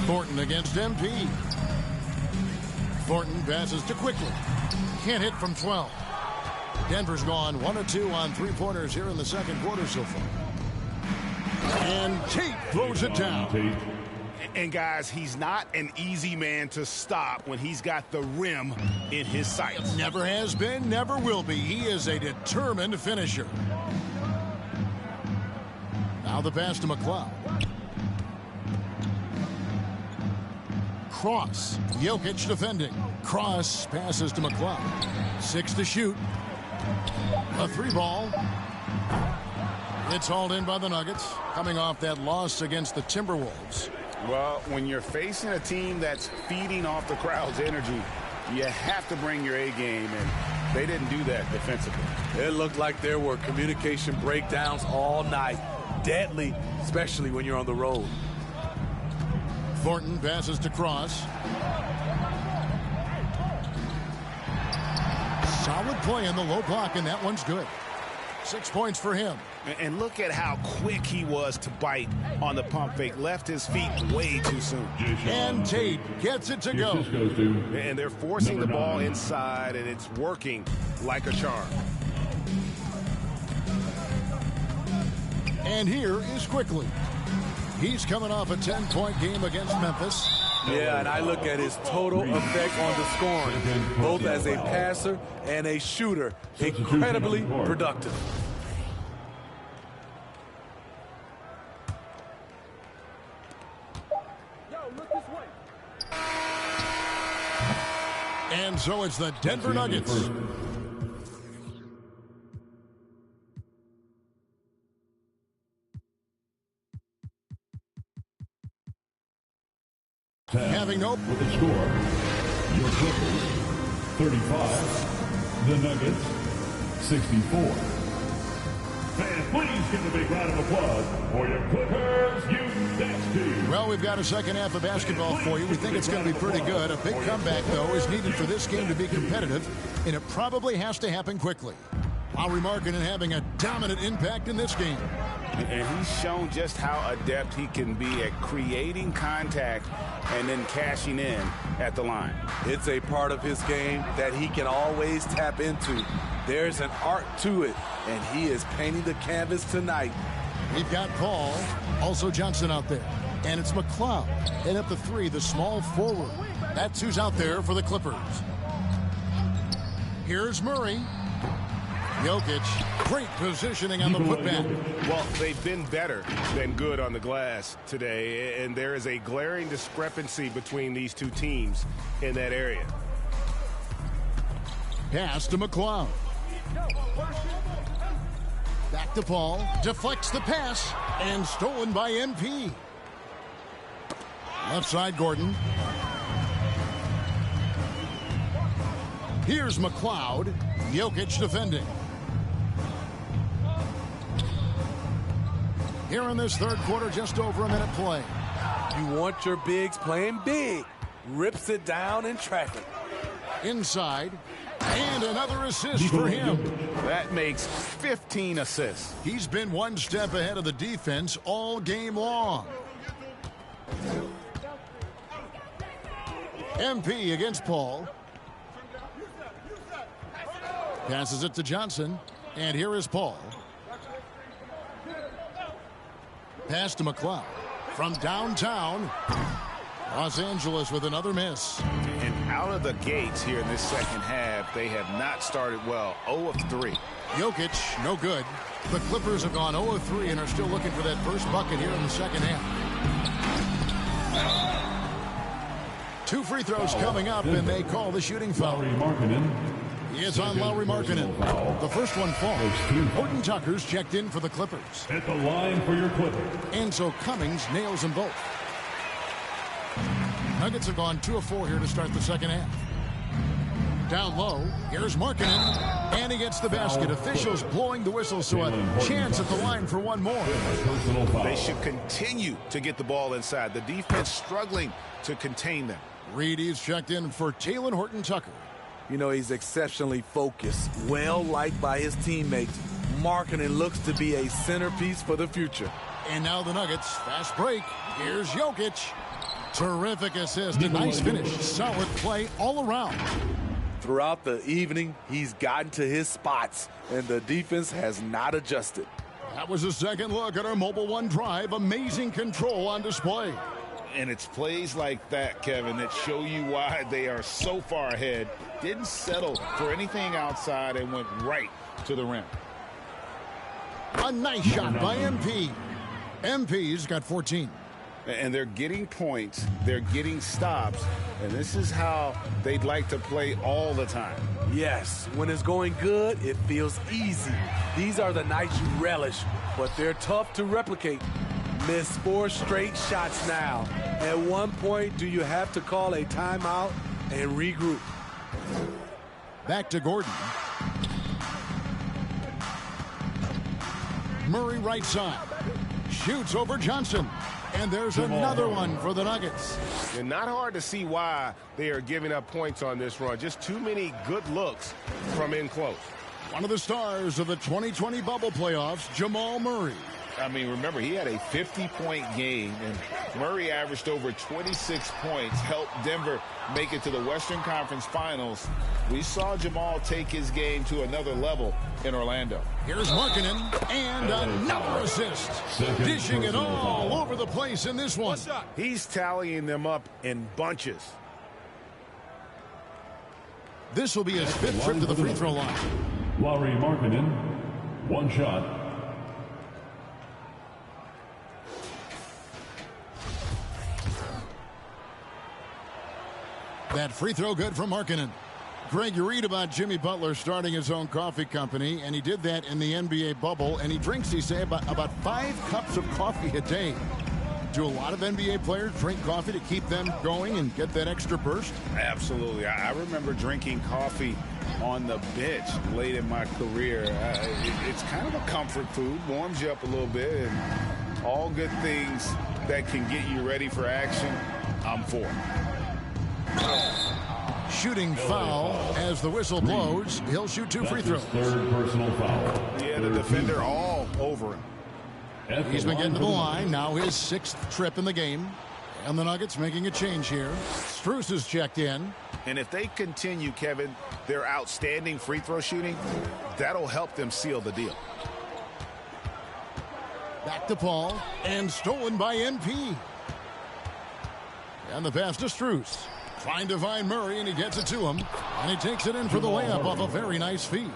Thornton against MP. Thornton passes to Quickly. Can't hit from 12. Denver's gone 1 of 2 on three-pointers here in the second quarter so far. And Tate throws it down. And guys, he's not an easy man to stop when he's got the rim in his sights. Never has been, never will be. He is a determined finisher. Now the pass to McLeod. Cross. Jokic defending. Cross passes to McLeod. 6 to shoot. A 3-ball. It's hauled in by the Nuggets, coming off that loss against the Timberwolves. Well, when you're facing a team that's feeding off the crowd's energy, you have to bring your A game, and they didn't do that defensively. It looked like there were communication breakdowns all night. Deadly, especially when you're on the road. Thornton passes to Cross. Solid play in the low block, and that one's good. 6 points for him. And look at how quick he was to bite on the pump fake. Left his feet way too soon. And Tate gets it to go. And they're forcing the ball inside, and it's working like a charm. And here is Quickly. He's coming off a 10-point game against Memphis. Yeah, and I look at his total effect on the scoring, both as a passer and a shooter. Incredibly productive. And so it's the Denver Nuggets. Having no with the score, your Clippers 35, the Nuggets 64. Fans, please give a big round of applause for your Clippers U16. Well, we've got a second half of basketball for you. We think it's going to be pretty good. A big comeback, though, is needed for this game to be competitive, and it probably has to happen quickly. Lauri Markkanen having a dominant impact in this game. And he's shown just how adept he can be at creating contact and then cashing in at the line. It's a part of his game that he can always tap into. There's an art to it, and he is painting the canvas tonight. We've got Paul, also Johnson out there. And it's McLeod. And up the 3, the small forward. That's who's out there for the Clippers. Here's Murray. Jokic, great positioning on the putback. Well, they've been better than good on the glass today, and there is a glaring discrepancy between these two teams in that area. Pass to McLeod. Back to Paul, deflects the pass, and stolen by MP. Left side, Gordon. Here's McLeod. Jokic defending. Here in this third quarter, just over a minute play. You want your bigs playing big. Rips it down in traffic. Inside. And another assist for him. That makes 15 assists. He's been one step ahead of the defense all game long. MP against Paul. Passes it to Johnson. And here is Paul. Pass to McLeod. From downtown. Los Angeles with another miss. And out of the gates here in this second half, they have not started well. 0 of 3. Jokic, no good. The Clippers have gone 0 of 3 and are still looking for that first bucket here in the second half. 2 free throws coming up, and they call the shooting foul. He is on Lauri Markkanen. The first one falls. Horton Tucker's checked in for the Clippers. At the line for your Clippers. And so Cummings nails them both. Nuggets have gone 2 of 4 here to start the second half. Down low, here's Markkanen, and he gets the basket. Officials blowing the whistle, so a chance at the line for one more. They should continue to get the ball inside. The defense struggling to contain them. Reedy's checked in for Talen Horton Tucker. You know, he's exceptionally focused, well-liked by his teammates. Markkanen looks to be a centerpiece for the future. And now the Nuggets, fast break. Here's Jokic. Terrific assist, a nice finish, solid play all around. Throughout the evening, he's gotten to his spots, and the defense has not adjusted. That was a second look at our Mobile One drive. Amazing control on display. And it's plays like that, Kevin, that show you why they are so far ahead. Didn't settle for anything outside and went right to the rim. A nice shot by MP. MP's got 14. And they're getting points, they're getting stops, and this is how they'd like to play all the time. Yes, when it's going good, it feels easy. These are the nights you relish, but they're tough to replicate. Missed 4 straight shots now. At one point, do you have to call a timeout and regroup? Back to Gordon. Murray right side. Shoots over Johnson. And there's another one for the Nuggets. And not hard to see why they are giving up points on this run. Just too many good looks from in close. One of the stars of the 2020 bubble playoffs, Jamal Murray. I mean, remember, he had a 50-point game, and Murray averaged over 26 points, helped Denver make it to the Western Conference Finals. We saw Jamal take his game to another level in Orlando. Here's Markkanen, and another assist. Dishing it all over the place in this one. He's tallying them up in bunches. This will be his 5th trip to the free throw line. Lauri Markkanen, 1 shot. That free throw good from Markkanen. Greg, you read about Jimmy Butler starting his own coffee company, and he did that in the NBA bubble, and he drinks, he say, about 5 cups of coffee a day. Do a lot of NBA players drink coffee to keep them going and get that extra burst? Absolutely. I remember drinking coffee on the bench late in my career. It's kind of a comfort food, warms you up a little bit, and all good things that can get you ready for action, I'm for. Shooting foul as the whistle blows. He'll shoot 2 free throws. 3rd personal foul. Yeah, the defender all over him. He's been getting to the line. Now his 6th trip in the game. And the Nuggets making a change here. Strus is checked in. And if they continue, Kevin, their outstanding free throw shooting, that'll help them seal the deal. Back to Paul. And stolen by MP. And the pass to Strus. Trying to find Murray, and he gets it to him. And he takes it in for the layup off a very nice feed.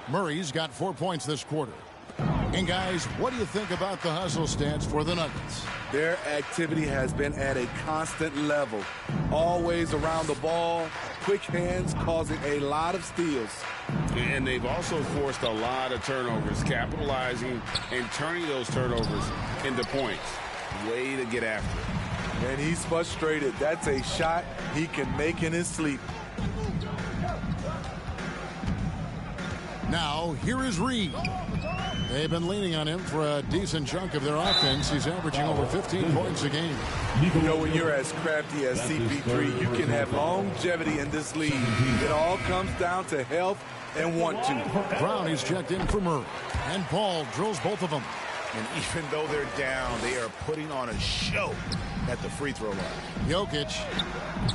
Murray's got 4 points this quarter. And guys, what do you think about the hustle stats for the Nuggets? Their activity has been at a constant level. Always around the ball, quick hands causing a lot of steals. And they've also forced a lot of turnovers, capitalizing and turning those turnovers into points. Way to get after it. And he's frustrated. That's a shot he can make in his sleep. Now, here is Reed. They've been leaning on him for a decent chunk of their offense. He's averaging over 15 points a game. You know, when you're as crafty as CP3, you can have longevity in this league. It all comes down to health and want to. Brown is checked in for Murray. And Paul drills both of them. And even though they're down, they are putting on a show at the free throw line. Jokic,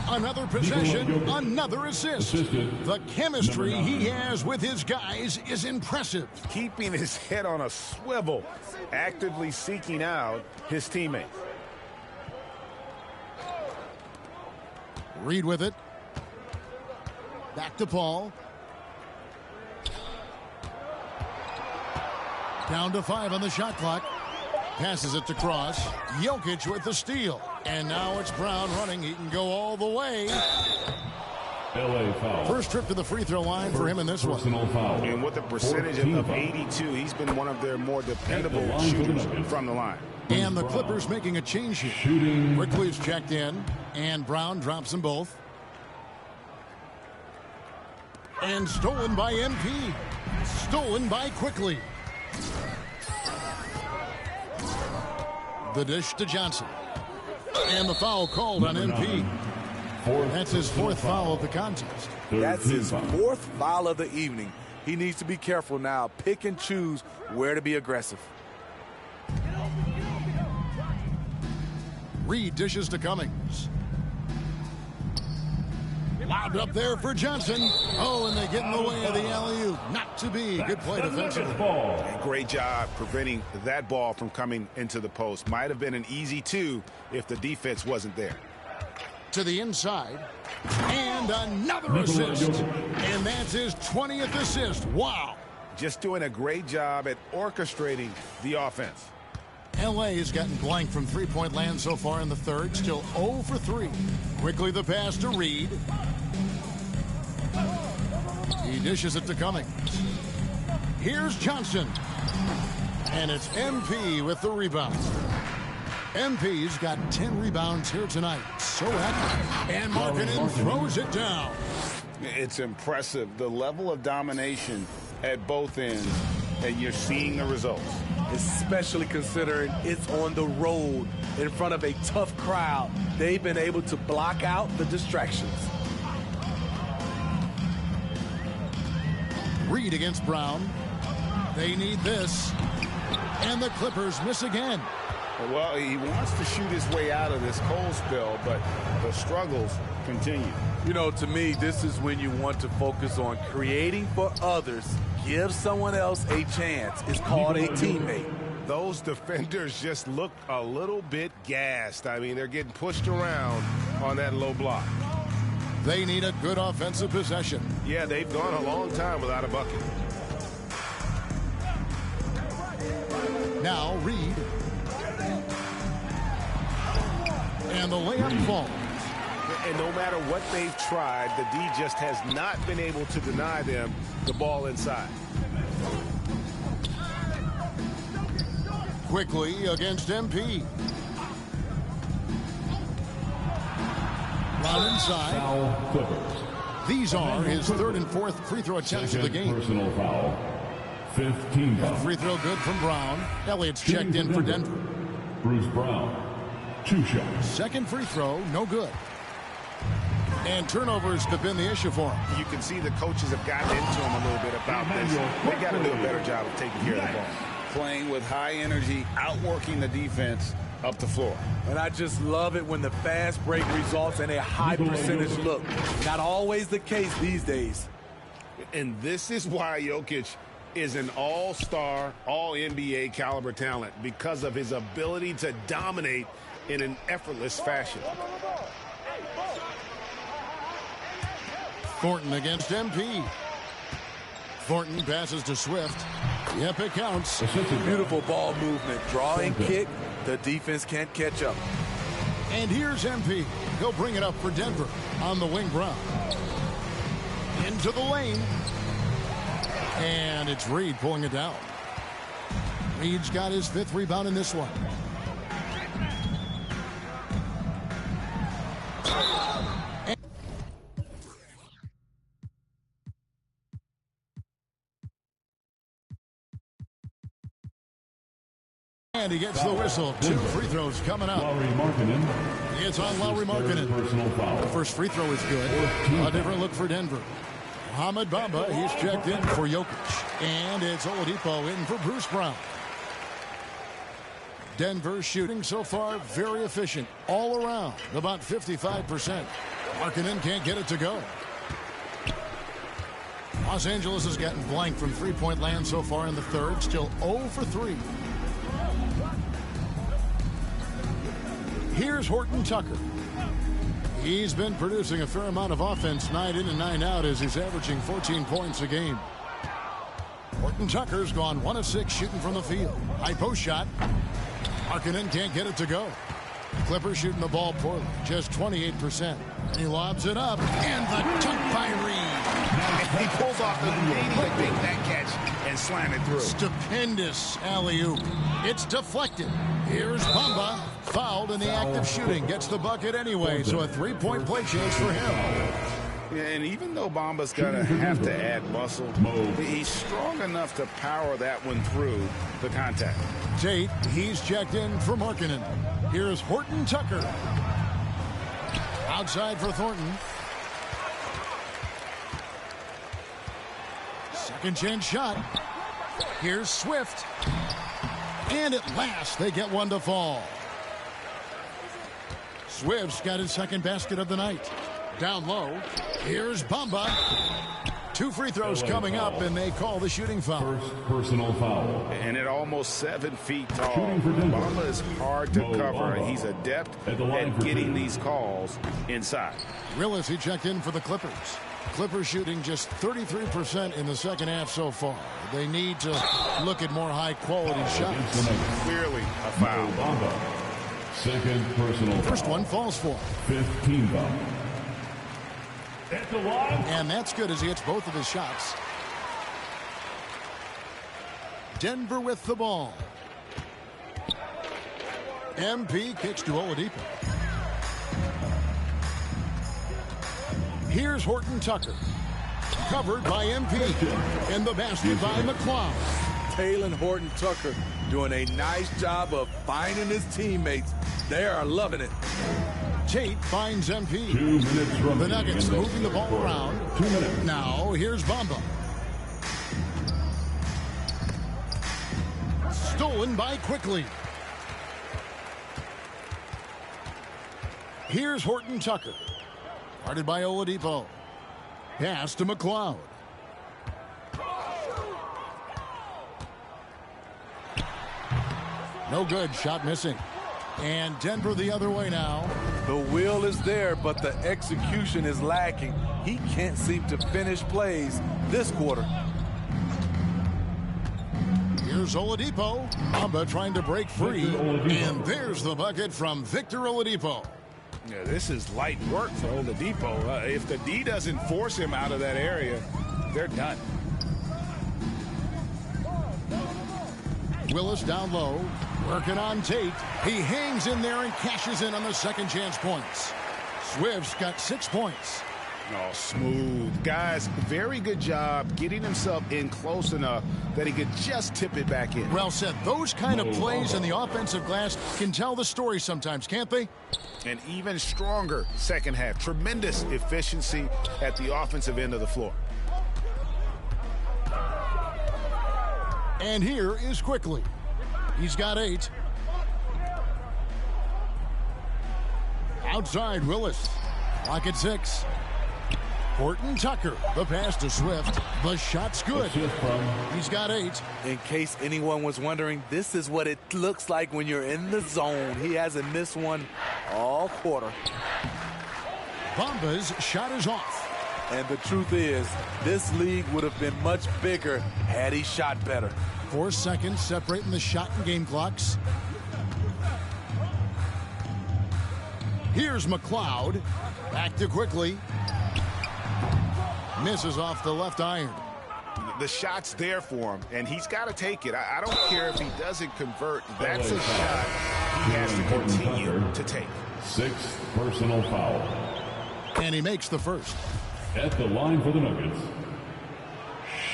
another possession, another assist. The chemistry he has with his guys is impressive. Keeping his head on a swivel, actively seeking out his teammates. Reed with it. Back to Paul. Down to 5 on the shot clock. Passes it to Cross. Jokic with the steal. And now it's Brown running. He can go all the way. LA foul. First trip to the free throw line for him in this one. Foul. And with a percentage of 82, he's been one of their more dependable shooters from the line. And the Clippers making a change here. Shooting. Quickly's checked in. And Brown drops them both. And stolen by MP. Stolen by Quickly. The dish to Johnson. And the foul called on MP. That's his 4th foul of the contest. That's his 4th foul of the evening. He needs to be careful now. Pick and choose where to be aggressive. Reed dishes to Cummings. Lobbed up there for Johnson. Oh, and they get in the way of the alley-oop. Not to be. Good play defensively. Great job preventing that ball from coming into the post. Might have been an easy 2 if the defense wasn't there. To the inside. And another assist. And that's his 20th assist. Wow. Just doing a great job at orchestrating the offense. LA has gotten blank from three-point land so far in the third. Still 0 for 3. Quickly the pass to Reed. He dishes it to Cummings. Here's Johnson. And it's MP with the rebound. MP's got 10 rebounds here tonight. So active. And Markkanen throws it down. It's impressive, the level of domination at both ends, and you're seeing the results. Especially considering it's on the road in front of a tough crowd. They've been able to block out the distractions. Reed against Brown. They need this. And the Clippers miss again. Well, he wants to shoot his way out of this cold spell, but the struggles continue. You know, to me, this is when you want to focus on creating for others. Give someone else a chance. It's called a teammate. Those defenders just look a little bit gassed. I mean, they're getting pushed around on that low block. They need a good offensive possession. Yeah, they've gone a long time without a bucket. Now Reed. And the layup falls. And no matter what they've tried, the D just has not been able to deny them the ball inside. Quickly against MP. Run inside. These are his third and fourth free throw attempts of the game. Personal foul. 15. Free throw good from Brown. Elliott's checked in for Denver. Bruce Brown. 2 shots. Second free throw, no good. And turnovers have been the issue for him. You can see the coaches have gotten into him a little bit about this. They got to do a better job of taking care of the ball. Playing with high energy, outworking the defense up the floor. And I just love it when the fast break results in a high percentage look. Not always the case these days. And this is why Jokic is an all-star, all-NBA caliber talent, because of his ability to dominate in an effortless fashion. Thornton against MP. Thornton passes to Swift. Yep, it counts. Beautiful ball movement. Draw and kick. The defense can't catch up. And here's MP. He'll bring it up for Denver on the wing. Brown. Into the lane. And it's Reed pulling it down. Reed's got his 5th rebound in this one. And he gets the whistle. 2 free throws coming up. It's on Lauri Markkanen. The first free throw is good. A different look for Denver. Mohamed Bamba, he's checked in for Jokic. And it's Oladipo in for Bruce Brown. Denver shooting so far very efficient all around, about 55%. Markkanen can't get it to go. Los Angeles has gotten blank from three-point land so far in the third, still 0 for 3. Here's Horton Tucker. He's been producing a fair amount of offense night in and night out as he's averaging 14 points a game. Horton Tucker's gone 1 of 6 shooting from the field. High post shot. Markkanen can't get it to go. Clippers shooting the ball poorly, just 28%. And he lobs it up, and the dunk by Reed. He pulls off the lead to make that catch and slam it through. Stupendous alley-oop. It's deflected. Here's Bamba, fouled in the act of shooting. Gets the bucket anyway, so a 3-point play chance for him. Yeah, and even though Bamba's going to have to add muscle, he's strong enough to power that one through the contact. Tate, he's checked in for Markkanen. Here's Horton Tucker. Outside for Thornton. Second chance shot. Here's Swift. And at last, they get one to fall. Swift's got his second basket of the night. Down low. Here's Bamba. 2 free throws coming up, and they call the shooting foul. First personal foul. And at almost 7 feet tall, Bamba is hard to cover. He's adept at getting these calls inside. Willis, he checked in for the Clippers. Clippers shooting just 33% in the second half so far. They need to look at more high-quality shots. Clearly a foul. Bamba. Second personal First foul. one falls for. 15 foul. And that's good as he hits both of his shots. Denver with the ball. MP kicks to Oladipo. Here's Horton Tucker. Covered by MP. And the basket by McCloud. Taylor Horton Tucker doing a nice job of finding his teammates. They are loving it. Tate finds MP. 2 minutes from The Nuggets moving the ball around. 2 minutes. Now here's Bamba. Stolen by Quickly. Here's Horton Tucker. Guarded by Oladipo. Pass to McCloud. No good. Shot missing. And Denver the other way now. The will is there, but the execution is lacking. He can't seem to finish plays this quarter. Here's Oladipo. Bamba trying to break free. And there's the bucket from Victor Oladipo. Yeah, this is light work for Oladipo. If the D doesn't force him out of that area, they're done. Willis down low, working on Tate. He hangs in there and cashes in on the second chance points. Swift's got 6 points. Oh, smooth. Guys, very good job getting himself in close enough that he could just tip it back in. Well said. Those kind of plays in the offensive glass can tell the story sometimes, can't they? An even stronger second half. Tremendous efficiency at the offensive end of the floor. And here is Quickly. He's got 8. Outside Willis. Clock at 6. Horton Tucker. The pass to Swift. The shot's good. He's got 8. In case anyone was wondering, this is what it looks like when you're in the zone. He hasn't missed one all quarter. Bamba's shot is off. And the truth is, this league would have been much bigger had he shot better. 4 seconds separating the shot and game clocks. Here's McCloud. Back to Quickly. Misses off the left iron. The shot's there for him, and he's got to take it. I don't care if he doesn't convert. That's a shot he has to continue to take. 6th personal foul. And he makes the first. At the line for the Nuggets.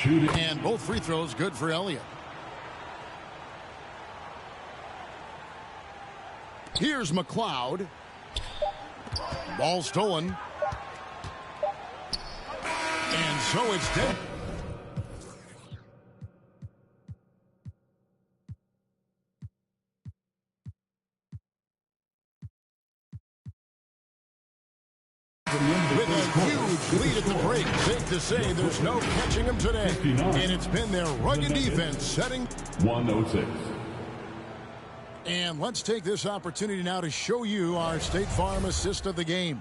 Shooting. And both free throws good for Elliott. Here's McCloud. Ball stolen. And so it's dead. With a huge lead at the break, safe to say there's no catching him today. And it's been their rugged defense setting. 106. And let's take this opportunity now to show you our State Farm assist of the game.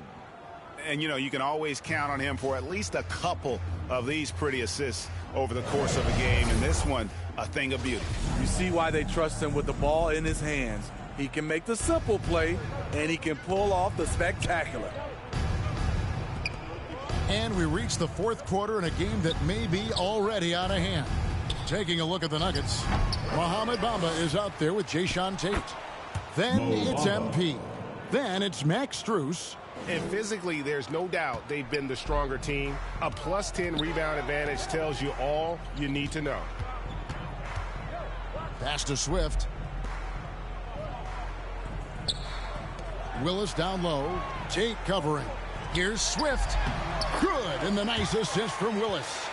And, you know, you can always count on him for at least a couple of these pretty assists over the course of a game. And this one, a thing of beauty. You see why they trust him with the ball in his hands. He can make the simple play, and he can pull off the spectacular. And we reach the fourth quarter in a game that may be already out of hand. Taking a look at the Nuggets, Mohamed Bamba is out there with Jayshawn Tate. Then it's MP. Then it's Max Strus. And physically, there's no doubt they've been the stronger team. A plus 10 rebound advantage tells you all you need to know. Pass to Swift. Willis down low. Tate covering. Here's Swift. Good, and the nice assist from Willis.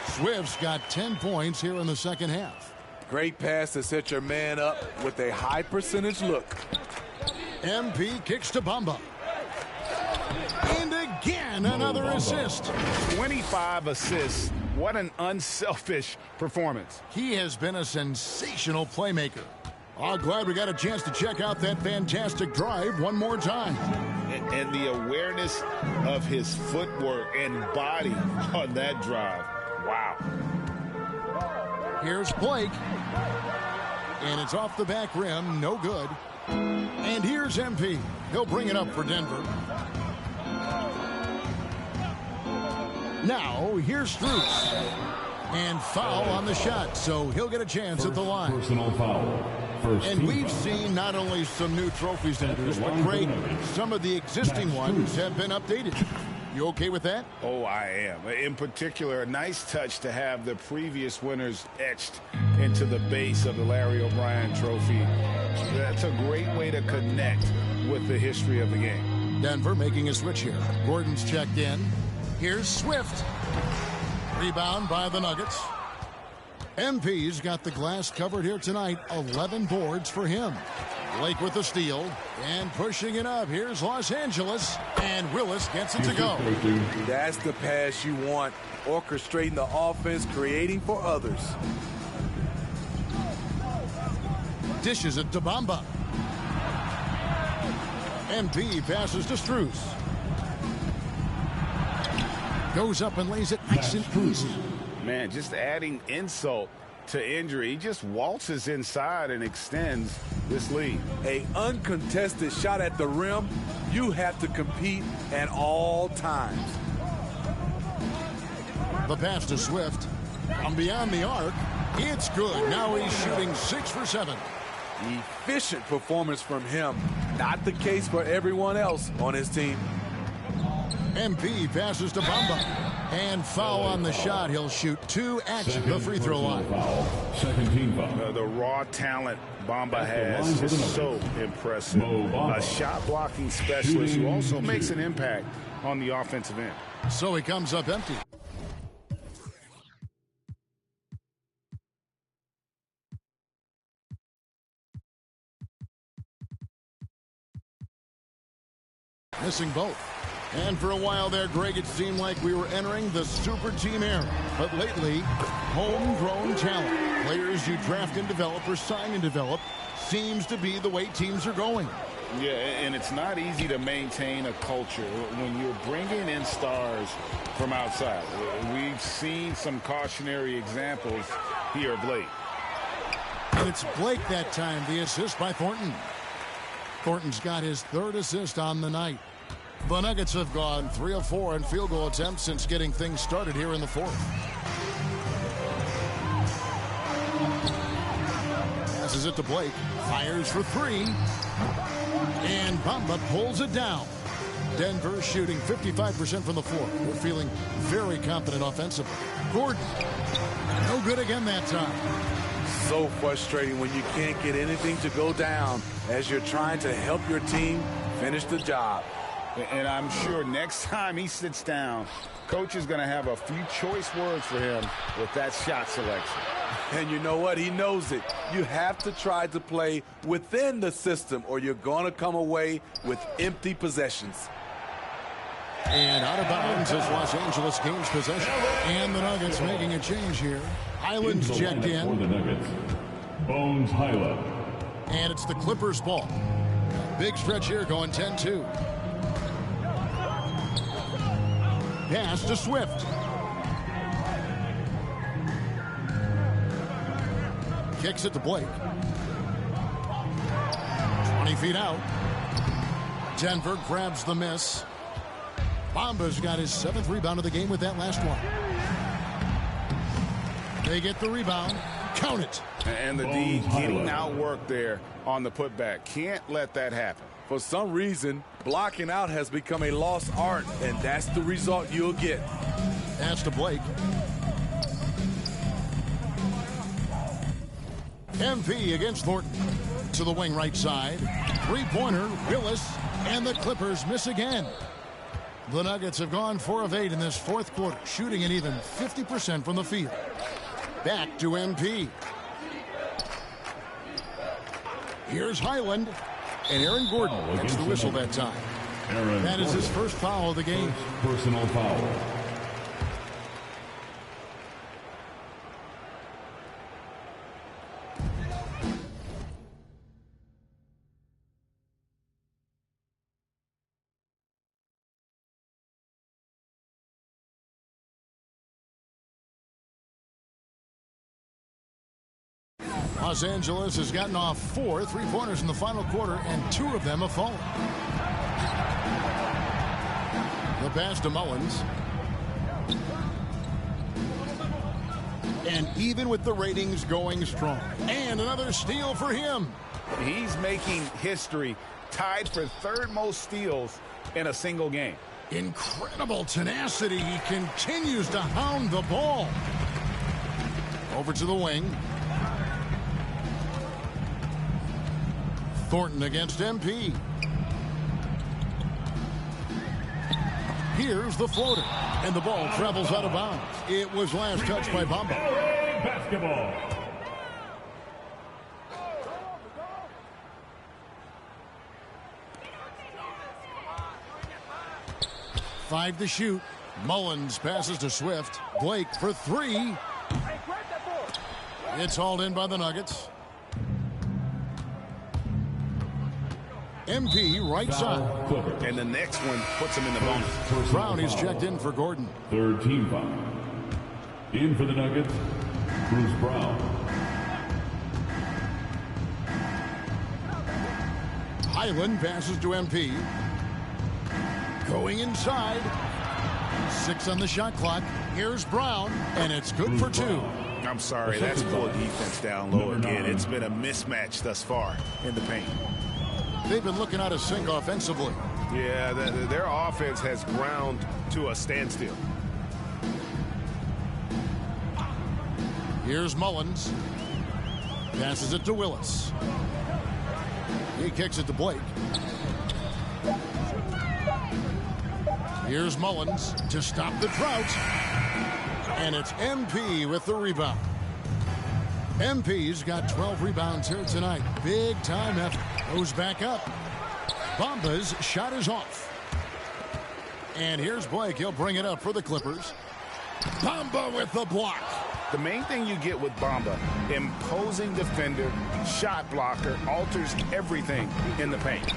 Swift's got 10 points here in the second half. Great pass to set your man up with a high percentage look. MP kicks to Bamba. And again And another assist. 25 assists. What an unselfish performance. He has been a sensational playmaker. Oh, glad we got a chance to check out that fantastic drive one more time. And the awareness of his footwork and body on that drive. Wow. Here's Blake. And it's off the back rim. No good. And here's MP. He'll bring it up for Denver. Now, here's Strus. And foul on the shot, so he'll get a chance at the line. Personal foul. And we've seen not only some new trophies introduced, but Craig, some of the existing ones have been updated. You okay with that? Oh, I am. In particular, a nice touch to have the previous winners etched into the base of the Larry O'Brien trophy. That's a great way to connect with the history of the game. Denver making a switch here. Gordon's checked in. Here's Swift. Rebound by the Nuggets. MP's got the glass covered here tonight. 11 boards for him. Blake with the steal and pushing it up. Here's Los Angeles, and Willis gets it to go. That's the pass you want. Orchestrating the offense, creating for others. Dishes it to Bamba. MP passes to Strus. Goes up and lays it nice and easy. Man, just adding insult to injury. He just waltzes inside and extends this lead. An uncontested shot at the rim, you have to compete at all times. The pass to Swift. From beyond the arc, it's good. Now he's shooting 6 for 7. Efficient performance from him. Not the case for everyone else on his team. MP passes to Bamba. And foul on the shot. He'll shoot 2 at the free throw line. Second team foul. The raw talent Bamba has is so impressive. A shot blocking specialist who also makes an impact on the offensive end. So he comes up empty. Missing both. And for a while there, Greg, it seemed like we were entering the super team era. But lately, homegrown talent, players you draft and develop or sign and develop, seems to be the way teams are going. Yeah, and it's not easy to maintain a culture when you're bringing in stars from outside. We've seen some cautionary examples here of late. And it's Blake that time, the assist by Thornton. Thornton's got his 3rd assist on the night. The Nuggets have gone 3 of 4 in field goal attempts since getting things started here in the 4th. Passes it to Blake. Fires for 3. And Bamba pulls it down. Denver shooting 55% from the floor. We're feeling very confident offensively. Gordon, no good again that time. So frustrating when you can't get anything to go down as you're trying to help your team finish the job. And I'm sure next time he sits down, coach is going to have a few choice words for him with that shot selection. And you know what? He knows it. You have to try to play within the system or you're going to come away with empty possessions. And out of bounds as Los Angeles gains possession. And the Nuggets making a change here. Highland's checked in. For the Nuggets, Bones Hyland. And it's the Clippers' ball. Big stretch here going 10-2. Pass to Swift. Kicks it to Blake. 20 feet out. Denver grabs the miss. Bamba's got his 7th rebound of the game with that last one. They get the rebound. Count it. And the D getting outworked there on the putback. Can't let that happen. For some reason, blocking out has become a lost art, and that's the result you'll get. Pass to Blake. MP against Thornton. To the wing right side. 3-pointer, Willis, and the Clippers miss again. The Nuggets have gone 4 of 8 in this 4th quarter, shooting an even 50% from the field. Back to MP. Here's Highland. And Aaron Gordon gets the whistle that time. That is his first foul of the game. Personal foul. Los Angeles has gotten off 4 3-pointers in the final quarter, and 2 of them have fallen. The pass to Mullins. And even with the ratings going strong, and another steal for him. He's making history, tied for 3rd most steals in a single game. Incredible tenacity. He continues to hound the ball. Over to the wing. Thornton against MP. Here's the floater, and the ball travels out of bounds. It was last touched by Bamba. Basketball. Five to shoot. Mullins passes to Swift. Blake for 3. It's hauled in by the Nuggets. MP right side. And the next one puts him in the bonus. Brown is checked in for Gordon. 3rd team foul. In for the Nuggets, Bruce Brown. Highland passes to MP. Going inside. 6 on the shot clock. Here's Brown, and it's good for 2. I'm sorry, that's poor defense down low again. It's been a mismatch thus far in the paint. They've been looking out of sync offensively. Yeah, their offense has ground to a standstill. Here's Mullins. Passes it to Willis. He kicks it to Blake. Here's Mullins to stop the drought. And it's MP with the rebound. MP's got 12 rebounds here tonight. Big time effort. Goes back up. Bamba's shot is off. And here's Blake. He'll bring it up for the Clippers. Bamba with the block. The main thing you get with Bamba, imposing defender, shot blocker, alters everything in the paint.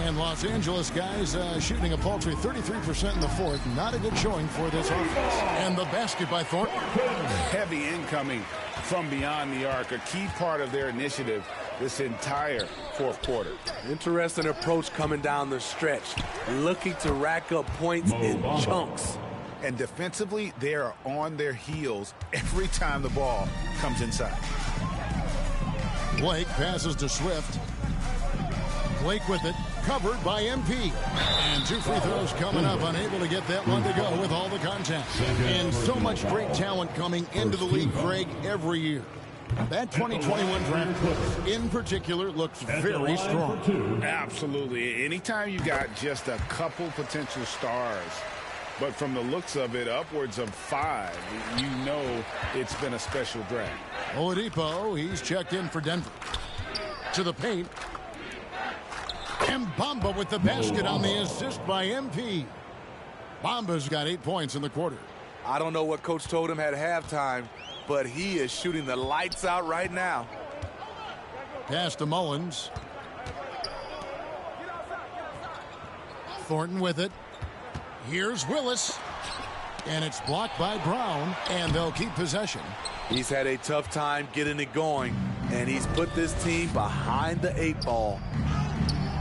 And Los Angeles guys shooting a paltry 33% in the 4th. Not a good showing for this offense. And the basket by Thornton. Heavy incoming from beyond the arc, a key part of their initiative this entire 4th quarter. Interesting approach coming down the stretch, looking to rack up points in chunks. And defensively, they are on their heels every time the ball comes inside. Blake passes to Swift. Blake with it, covered by MP. And 2 free throws coming up, unable to get that one to go with all the contact. And so much great talent coming into the league, Greg, every year. That 2021 draft in particular looks very strong. Absolutely. Anytime you got just a couple potential stars, but from the looks of it, upwards of 5, you know it's been a special draft. Oladipo, he's checked in for Denver. To the paint. And Bamba with the basket on the assist by MP. Bamba's got 8 points in the quarter. I don't know what Coach told him at halftime, but he is shooting the lights out right now. Pass to Mullins. Thornton with it. Here's Willis. And it's blocked by Brown, and they'll keep possession. He's had a tough time getting it going, and he's put this team behind the 8 ball.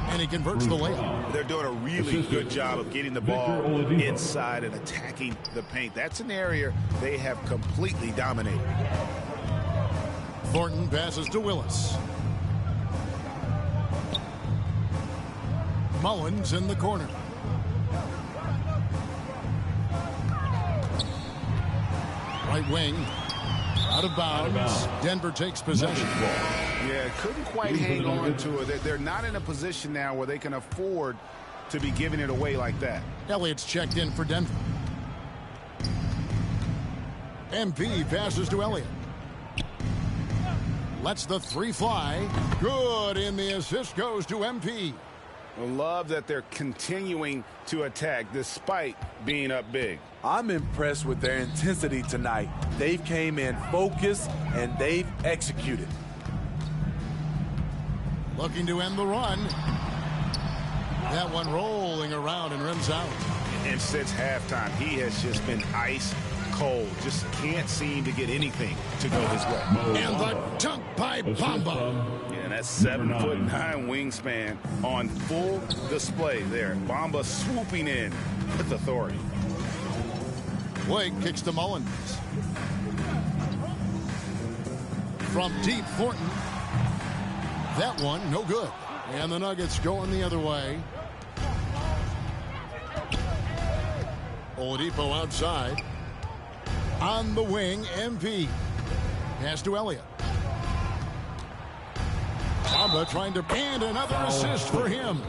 And he converts the layup. They're doing a really good job of getting the ball inside and attacking the paint. That's an area they have completely dominated. Thornton passes to Willis. Mullins in the corner. Right wing. Out of bounds. Denver takes possession. Yeah, couldn't quite hang on to it. They're not in a position now where they can afford to be giving it away like that. Elliott's checked in for Denver. MP passes to Elliott. Lets the 3 fly. Good, and the assist goes to MP. I love that they're continuing to attack despite being up big. I'm impressed with their intensity tonight. They've came in focused and they've executed. Looking to end the run. That one rolling around and rims out. And since halftime, he has just been ice cold. Just can't seem to get anything to go his way. And the dunk by Bamba. Yeah, that's 7'9" wingspan on full display there. Bamba swooping in with authority. Blake kicks to Mullins. From deep, Thornton. That one, no good. And the Nuggets going the other way. Oladipo outside. On the wing, MP. Pass to Elliott. Bamba trying to and another assist for him.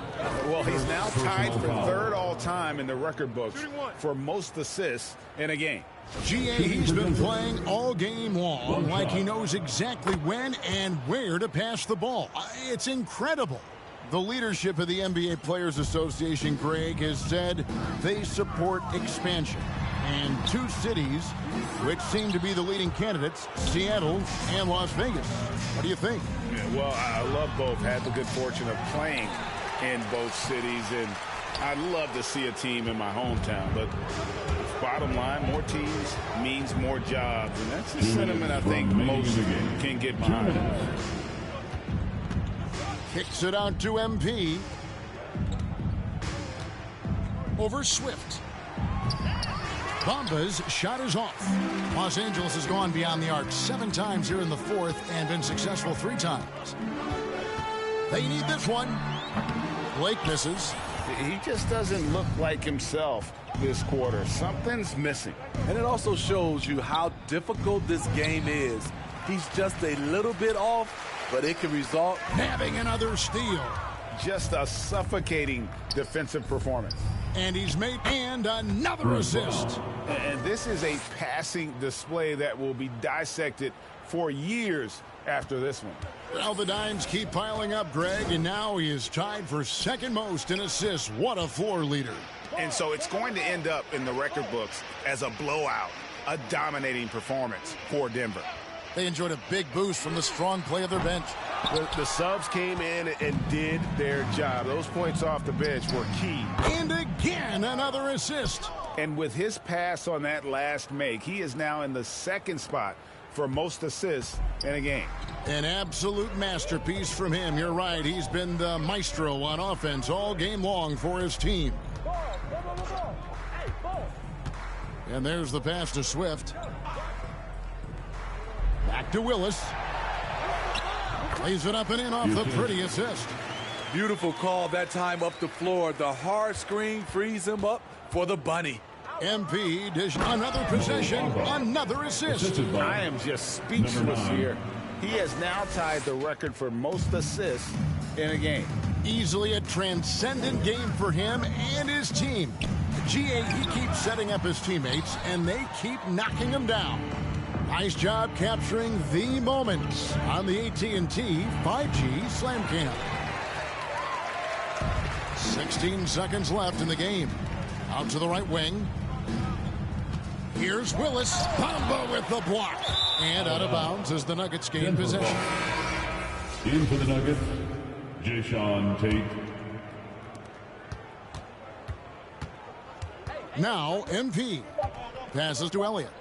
Well, he's now tied for third all-time in the record books for most assists in a game. He's been playing all game long like he knows exactly when and where to pass the ball. It's incredible. The leadership of the NBA Players Association, Greg, has said they support expansion. And two cities which seem to be the leading candidates, Seattle and Las Vegas. What do you think? Yeah, well, I love both. Had the good fortune of playing in both cities, and I'd love to see a team in my hometown. But bottom line, more teams means more jobs, and that's the sentiment I think most can get behind. Kicks it out to MP. Over Swift. Bamba's shot is off. Los Angeles has gone beyond the arc 7 times here in the fourth and been successful 3 times. They need this one. Blake misses. He just doesn't look like himself this quarter. Something's missing. And it also shows you how difficult this game is. He's just a little bit off, but it can result. Nabbing another steal. Just a suffocating defensive performance. And he's made and another assist. And this is a passing display that will be dissected for years after this one. Well, the dimes keep piling up, Greg, and now he is tied for second most in assists. What a floor leader. And so it's going to end up in the record books as a blowout, a dominating performance for Denver. They enjoyed a big boost from the strong play of their bench. The subs came in and did their job. Those points off the bench were key. And again, another assist. And with his pass on that last make, he is now in the second spot for most assists in a game. An absolute masterpiece from him. You're right. He's been the maestro on offense all game long for his team. And there's the pass to Swift. Back to Willis. Lays it up and in off the pretty assist. Beautiful call that time up the floor. The hard screen frees him up for the bunny. MP dish another possession, another assist. I am just speechless here. He has now tied the record for most assists in a game. Easily a transcendent game for him and his team. He keeps setting up his teammates, and they keep knocking him down. Nice job capturing the moments on the AT&T 5G Slam Cam. 16 seconds left in the game. Out to the right wing. Here's Willis. Bamba with the block. And out of bounds as the Nuggets gain possession. In for the Nuggets, Jayshawn Tate. Now MP. Passes to Elliott.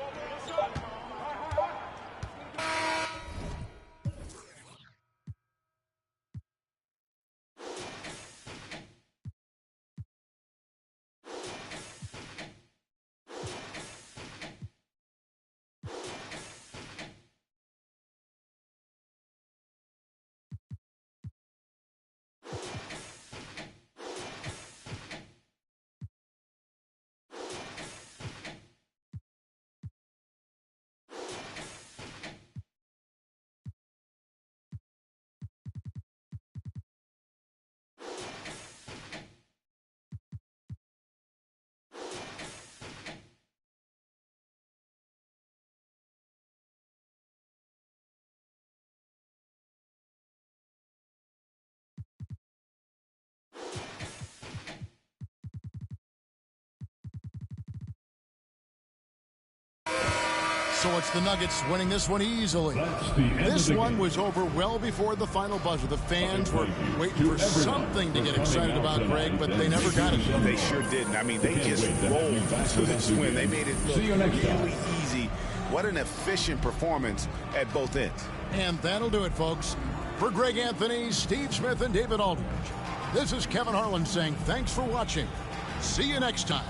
So it's the Nuggets winning this one easily. This one was over well before the final buzzer. The fans were waiting for something to get excited about, Greg, but they never got it. They sure didn't. I mean, they just rolled to this win. They made it look really easy. What an efficient performance at both ends. And that'll do it, folks. For Greg Anthony, Steve Smith, and David Aldridge, this is Kevin Harlan saying thanks for watching. See you next time.